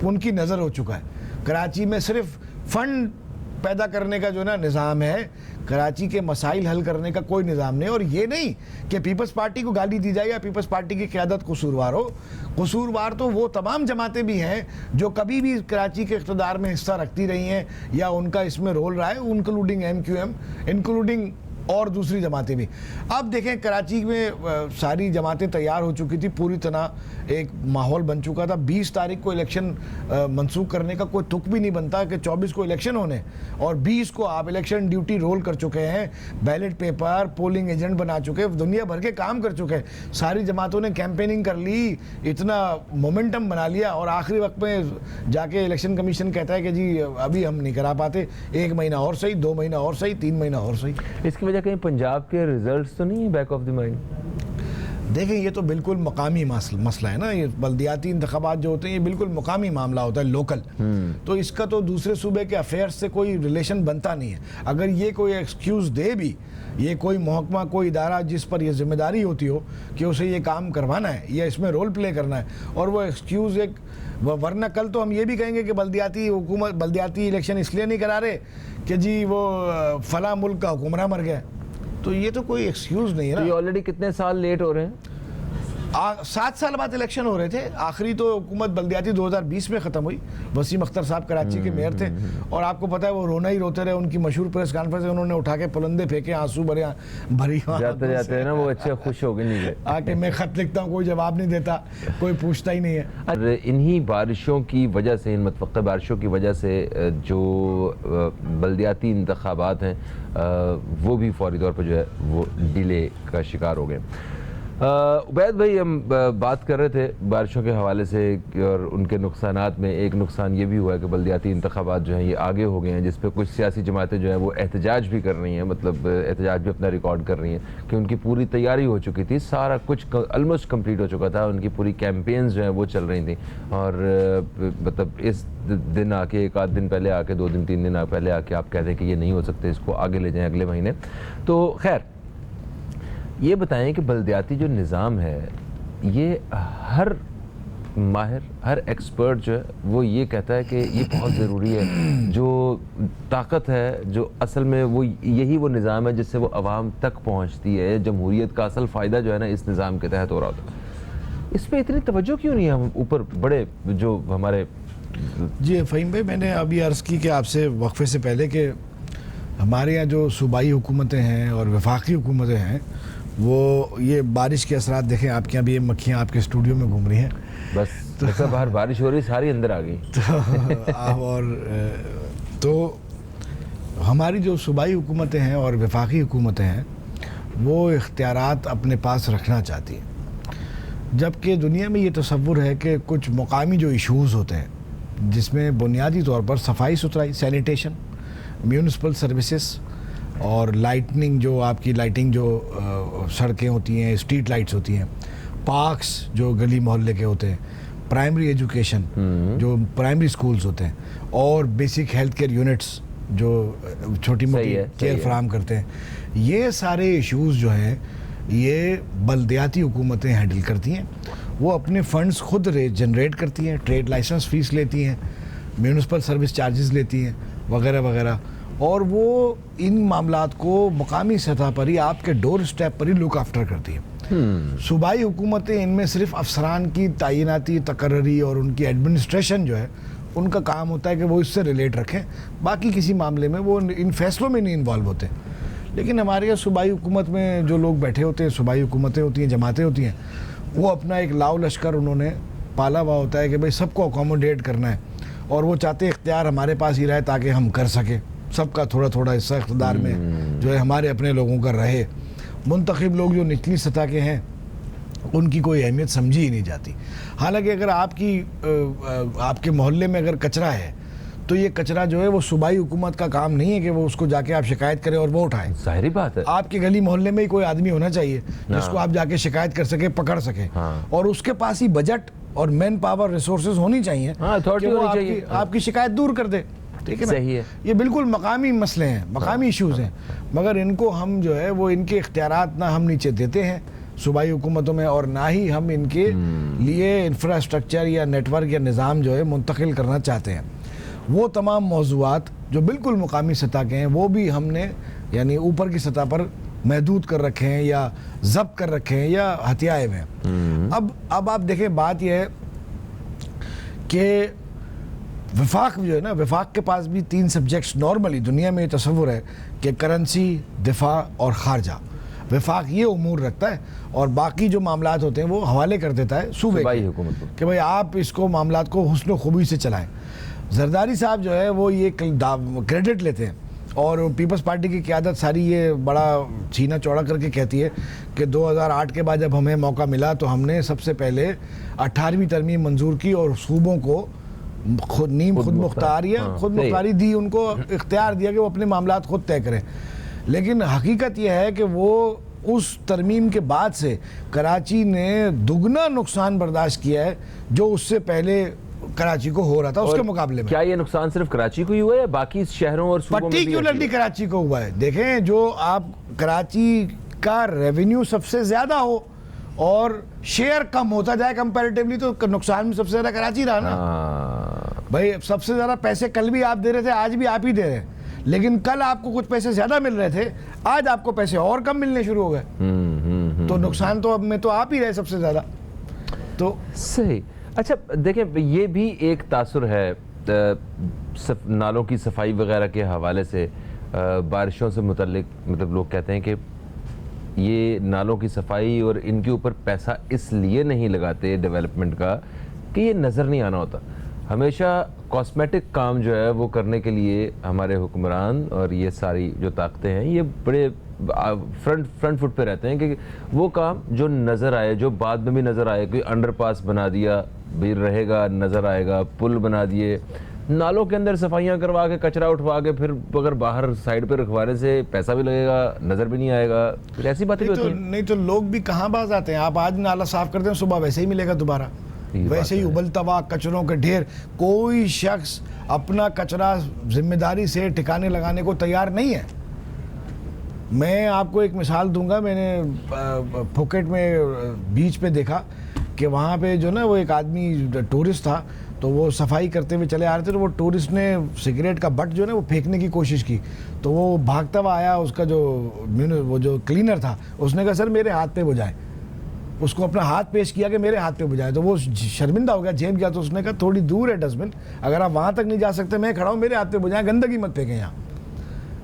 उनकी नज़र हो चुका है। कराची में सिर्फ फंड पैदा करने का जो ना निज़ाम है, कराची के मसाइल हल करने का कोई निज़ाम नहीं। और ये नहीं कि पीपल्स पार्टी को गाली दी जाए या पीपल्स पार्टी की क़यादत कसूरवार हो। कसूरवार तो वो तमाम जमातें भी हैं जो कभी भी कराची के इक़्तिदार में हिस्सा रखती रही हैं या उनका इसमें रोल रहा है, इंक्लूडिंग MQM, इंक्लूडिंग और दूसरी जमातें भी। अब देखें कराची में सारी जमातें तैयार हो चुकी थी, पूरी तरह एक माहौल बन चुका था। 20 तारीख को इलेक्शन मंसूख करने का कोई तुक भी नहीं बनता कि 24 को इलेक्शन होने और 20 को आप इलेक्शन ड्यूटी रोल कर चुके हैं, बैलेट पेपर, पोलिंग एजेंट बना चुके हैं, दुनिया भर के काम कर चुके हैं। सारी जमातों ने कैंपेनिंग कर ली, इतना मोमेंटम बना लिया और आखिरी वक्त में जाके इलेक्शन कमीशन कहता है कि जी अभी हम नहीं करा पाते, 1 महीना और सही, 2 महीना और सही, 3 महीना और सही। इसकी वजह कहीं पंजाब के रिजल्ट्स तो नहीं है बैक ऑफ द माइंड? देखें ये तो बिल्कुल मकामी मसला है ना, ये बल्दियाती इंतखाबात जो होते हैं ये बिल्कुल मकामी मामला होता है, लोकल। तो इसका तो दूसरे सूबे के अफेयर्स से कोई रिलेशन बनता नहीं है। अगर ये कोई एक्सक्यूज़ दे भी, ये कोई महकमा, कोई इदारा जिस पर ये जिम्मेदारी होती हो कि उसे ये काम करवाना है या इसमें रोल प्ले करना है, और वो एक्सक्यूज़ एक, वरना कल तो हम ये भी कहेंगे कि बल्दियाती इलेक्शन इसलिए नहीं करा रहे कि जी वो फला मुल्क का हुक्मरान मर गया, तो ये तो कोई एक्सक्यूज़ नहीं है ना। तो ये ऑलरेडी कितने साल लेट हो रहे हैं? 7 साल बाद इलेक्शन हो रहे थे। आखिरी तो हुकूमत बल्दियाती 2020 में ख़त्म हुई। वसीम अख्तर साहब कराची के मेयर थे और आपको पता है वो रोना ही रोते रहे। उनकी मशहूर प्रेस कॉन्फ्रेंस है, उन्होंने उठा के पुलंदे फेंके, आंसू भरी जाते जाते है ना वो अच्छे खुश हो गए नहीं आके मैं ख़त लिखता हूँ, कोई जवाब नहीं देता, कोई पूछता ही नहीं है। और इन्हीं बारिशों की वजह से, इन मतवक्का बारिशों की वजह से जो बल्दियाती इंतखाबात हैं वो भी फौरी तौर पर जो है वो डिले का शिकार हो गए। उबैद भाई, हम बात कर रहे थे बारिशों के हवाले से और उनके नुकसानात में एक नुकसान ये भी हुआ है कि बल्दियाती इंतखाबात जो हैं ये आगे हो गए हैं, जिस पे कुछ सियासी जमातें जो हैं वो एहतजाज भी कर रही हैं, मतलब एहतजाज भी अपना रिकॉर्ड कर रही हैं कि उनकी पूरी तैयारी हो चुकी थी, सारा कुछ ऑलमोस्ट कंप्लीट हो चुका था, उनकी पूरी कैंपेन्स जो हैं वो चल रही थी और मतलब इस दिन आके, 1 आध दिन पहले आके, 2 दिन 3 दिन पहले आके आप कहते हैं कि ये नहीं हो सकते, इसको आगे ले जाएँ अगले महीने। तो खैर ये बताएं कि बल्दियाती जो निज़ाम है ये हर माहिर, हर एक्सपर्ट जो है वो ये कहता है कि ये बहुत ज़रूरी है, जो ताकत है जो असल में वो यही वो निज़ाम है जिससे वो आवाम तक पहुंचती है, जमहूरियत का असल फ़ायदा जो है ना इस निज़ाम के तहत हो रहा होता है। इस पर इतनी तवज्जो क्यों नहीं है हम ऊपर बड़े जो हमारे? जी फ़हीम भाई, मैंने अभी अर्ज़ की कि आपसे वक्फे से पहले कि हमारे यहाँ जो सूबाई हुकूमतें हैं और वफाकी हुकूमतें हैं वो ये बारिश के असरात देखें, आपके यहाँ भी ये मक्खियाँ आपके स्टूडियो में घूम रही हैं, बस तो बाहर बारिश हो रही, सारी अंदर आ गई। तो हमारी जो सूबाई हुकूमतें हैं और वफाकी हुकूमतें हैं वो इख्तियारात अपने पास रखना चाहती हैं, जबकि दुनिया में ये तसव्वुर है कि कुछ मुकामी जो इशूज़ होते हैं जिसमें बुनियादी तौर पर सफाई सुथराई, सैनिटेशन, म्यूनिसिपल सर्विसेज और लाइटनिंग, जो आपकी लाइटिंग जो सड़कें होती हैं, स्ट्रीट लाइट्स होती हैं, पार्क्स जो गली मोहल्ले के होते हैं, प्राइमरी एजुकेशन जो प्राइमरी स्कूल्स होते हैं, और बेसिक हेल्थ केयर यूनिट्स जो छोटी मोटी केयर फराहम करते हैं, ये सारे इश्यूज़ जो हैं ये बल्दियाती हुकूमतें हैंडल करती हैं। वो अपने फ़ंड्स खुद जनरेट करती हैं, ट्रेड लाइसेंस फ़ीस लेती हैं, म्यूनिसिपल सर्विस चार्जेस लेती हैं वगैरह वगैरह, और वो इन मामलात को मकामी सतह पर ही आपके डोर स्टेप पर ही लुक आफ्टर करती है। सूबाई हुकूमतें इनमें सिर्फ अफसरान की तैनाती, तकर्री और उनकी एडमिनिस्ट्रेशन जो है उनका काम होता है कि वो इससे रिलेट रखें, बाकी किसी मामले में वो इन फैसलों में नहीं इन्वॉल्व होते। लेकिन हमारे यहाँ सूबाई हुकूमत में जो लोग बैठे होते हैं, सूबाई हुकूमतें होती हैं, जमातें होती हैं, वो अपना एक लाव लश्कर उन्होंने पाला हुआ होता है कि भाई सबको अकोमोडेट करना है, और वो चाहते इख्तियार हमारे पास ही रहे ताकि हम कर सकें, सबका थोड़ा थोड़ा हिस्सा इख्तियार में जो है हमारे अपने लोगों का रहे। मुंतखब लोग जो निचली सतह के हैं उनकी कोई अहमियत समझी ही नहीं जाती। हालांकि अगर आपके मोहल्ले में अगर कचरा है तो ये कचरा जो है वो सूबाई हुकूमत का काम नहीं है कि वो उसको जाके आप शिकायत करें और वो उठाएं। जाहिर बात है, आपके गली मोहल्ले में ही कोई आदमी होना चाहिए जिसको आप जाके शिकायत कर सके, पकड़ सके, और उसके पास ही बजट और मैन पावर रिसोर्सेज होनी चाहिए कि वो आपकी शिकायत दूर कर दे। ठीक है ना? सही है। ये बिल्कुल मकामी मसले हैं, मकामी इश्यूज़ हैं, मगर इनको हम जो है वो इनके इख्तियारात ना हम नीचे देते हैं सूबाई हुकूमतों में, और ना ही हम इनके लिए इंफ्रास्ट्रक्चर या नेटवर्क या निज़ाम जो है मुंतकिल करना चाहते हैं। वो तमाम मौज़ूआत जो बिल्कुल मुकामी सतह के हैं वो भी हमने यानी ऊपर की सतह पर महदूद कर रखे हैं या ज़ब्त कर रखे हैं या हथियाए हुए हैं। अब आप देखें, बात यह है कि वफाक जो है ना, वफाक के पास भी 3 सब्जेक्ट्स नॉर्मली दुनिया में ये तस्वुर है कि करेंसी, दिफा और खारजा। वफाक ये उमूर रखता है और बाकी जो मामलात होते हैं वो हवाले कर देता है सूबे सूबाई के, हुकूमत को। कि भाई आप इसको मामलात को हुस्न खूबी से चलाएं। जरदारी साहब जो है वो ये क्रेडिट लेते हैं और पीपल्स पार्टी की क़यादत सारी ये बड़ा सीना चौड़ा करके कहती है कि 2008 के बाद जब हमें मौका मिला तो हमने सबसे पहले 18वीं तरमीम मंजूर की और सूबों को खुद मुख्तारी खुद मुख्तारी दी, उनको इख्तियार दिया कि वो अपने मामलात खुद तय करें। लेकिन हकीकत यह है कि वो उस तरमीम के बाद से कराची ने दुगना नुकसान बर्दाश्त किया है जो उससे पहले कराची को हो रहा था उसके मुकाबले में। क्या ये नुकसान सिर्फ कराची को ही हुआ है या बाकी शहरों और सूबों में भी पर्टिकुलरली कराची को हुआ है? देखें, जो आप कराची का रेवेन्यू सबसे ज्यादा हो और शेयर कम होता जाए कंपैरेटिवली तो नुकसान में सबसे ज्यादा कराची रहा ना। भाई सबसे ज्यादा पैसे कल भी आप दे रहे थे, आज भी आप ही दे रहे हैं, लेकिन कल आपको कुछ पैसे ज्यादा मिल रहे थे, आज आपको पैसे और कम मिलने शुरू हो गए। तो नुकसान तो अब में तो आप ही रहे सबसे ज्यादा। तो सही। अच्छा देखें, ये भी एक तासुर है नालों की सफाई वगैरह के हवाले से, बारिशों से मुतल्लिक। मतलब लोग कहते हैं कि ये नालों की सफाई और इनके ऊपर पैसा इसलिए नहीं लगाते डेवलपमेंट का कि ये नज़र नहीं आना होता। हमेशा कॉस्मेटिक काम जो है वो करने के लिए हमारे हुक्मरान और ये सारी जो ताकतें हैं ये बड़े फ्रंट फुट पे रहते हैं कि वो काम जो नज़र आए, जो बाद में भी नज़र आए। कोई अंडरपास बना दिया भी रहेगा, नज़र आएगा, पुल बना दिए, नालों के अंदर सफाइयाँ करवा के कचरा उठवा के फिर अगर बाहर साइड पे रखवाने से पैसा भी लगेगा, नज़र भी नहीं आएगा। फिर ऐसी बातें भी होती हैं। नहीं तो लोग भी कहाँ बाज आते हैं। आप आज नाला साफ करते हैं, सुबह वैसे ही मिलेगा दोबारा, वैसे ही उबलता हुआ कचरों के ढेर। कोई शख्स अपना कचरा जिम्मेदारी से ठिकाने लगाने को तैयार नहीं है। मैं आपको एक मिसाल दूंगा। मैंने फुकेट में बीच पे देखा कि वहाँ पे जो ना वो एक आदमी टूरिस्ट था, तो वो सफाई करते हुए चले आ रहे थे, तो वो टूरिस्ट ने सिगरेट का बट जो है ना वो फेंकने की कोशिश की, तो वो भागता हुआ आया। उसका वो जो क्लीनर था उसने कहा सर मेरे हाथ पे बुझाए। उसको अपना हाथ पेश किया कि मेरे हाथ पे बुझाए, तो वो शर्मिंदा हो गया, जेम गया। तो उसने कहा थोड़ी दूर है डस्टबिन, अगर आप वहाँ तक नहीं जा सकते मैं खड़ा हूँ, मेरे हाथ पे बुझाएं, गंदगी मत फेंकें यहाँ।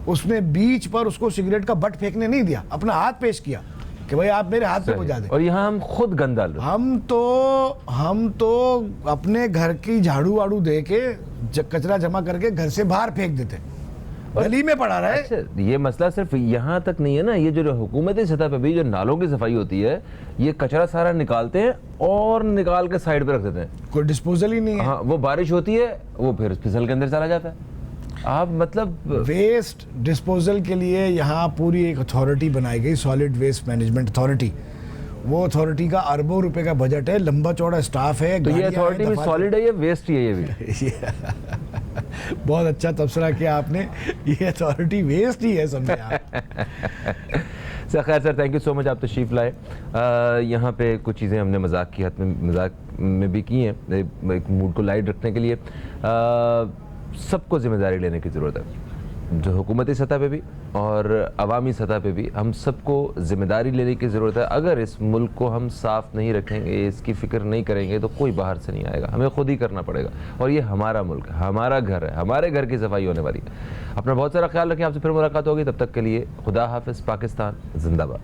उसने बीच पर उसको सिगरेट का बट फेंकने नहीं दिया, अपना हाथ पेश किया कि भाई आप मेरे हाथ पे बुझा दें। और यहाँ हम खुद गंदा लोग, हम तो अपने घर की झाड़ू वाड़ू दे के कचरा जमा करके घर से बाहर फेंक देते, गली में पड़ा रहा है। अच्छा, ये मसला सिर्फ यहाँ तक नहीं है ना, ये जो हुकूमती सतह पे भी जो नालों की सफाई होती है, ये कचरा सारा निकालते हैं और निकाल के साइड पे रख देते हैं, कोई डिस्पोजल ही नहीं है। हाँ, वो बारिश होती है वो फिर फिसल के अंदर चला जाता है। आप मतलब वेस्ट डिस्पोजल के लिए यहाँ पूरी एक अथॉरिटी बनाई गई, सॉलिड वेस्ट मैनेजमेंट अथॉरिटी। वो अथॉरिटी का अरबों रुपए का बजट है, लंबा चौड़ा स्टाफ है। तो ये अथॉरिटी में सॉलिड है या वेस्ट ही है? ये भी बहुत अच्छा तबसरा किया आपने, ये अथॉरिटी वेस्ट ही है समझे आप। सर खैर sir, thank you so much, आप तशरीफ लाए। यहाँ पे कुछ चीज़ें हमने मजाक की हद में मजाक में भी की हैं, एक मूड को लाइट रखने के लिए। सबको जिम्मेदारी लेने की ज़रूरत है, जो हुकूमती सतह पे भी और अवामी सतह पे भी हम सबको जिम्मेदारी लेने की ज़रूरत है। अगर इस मुल्क को हम साफ़ नहीं रखेंगे, इसकी फ़िक्र नहीं करेंगे, तो कोई बाहर से नहीं आएगा, हमें खुद ही करना पड़ेगा। और ये हमारा मुल्क है, हमारा घर है, हमारे घर की सफाई होने वाली है। अपना बहुत सारा ख्याल रखें, आपसे फिर मुलाकात होगी, तब तक के लिए खुदा हाफिज़। पाकिस्तान जिंदाबाद।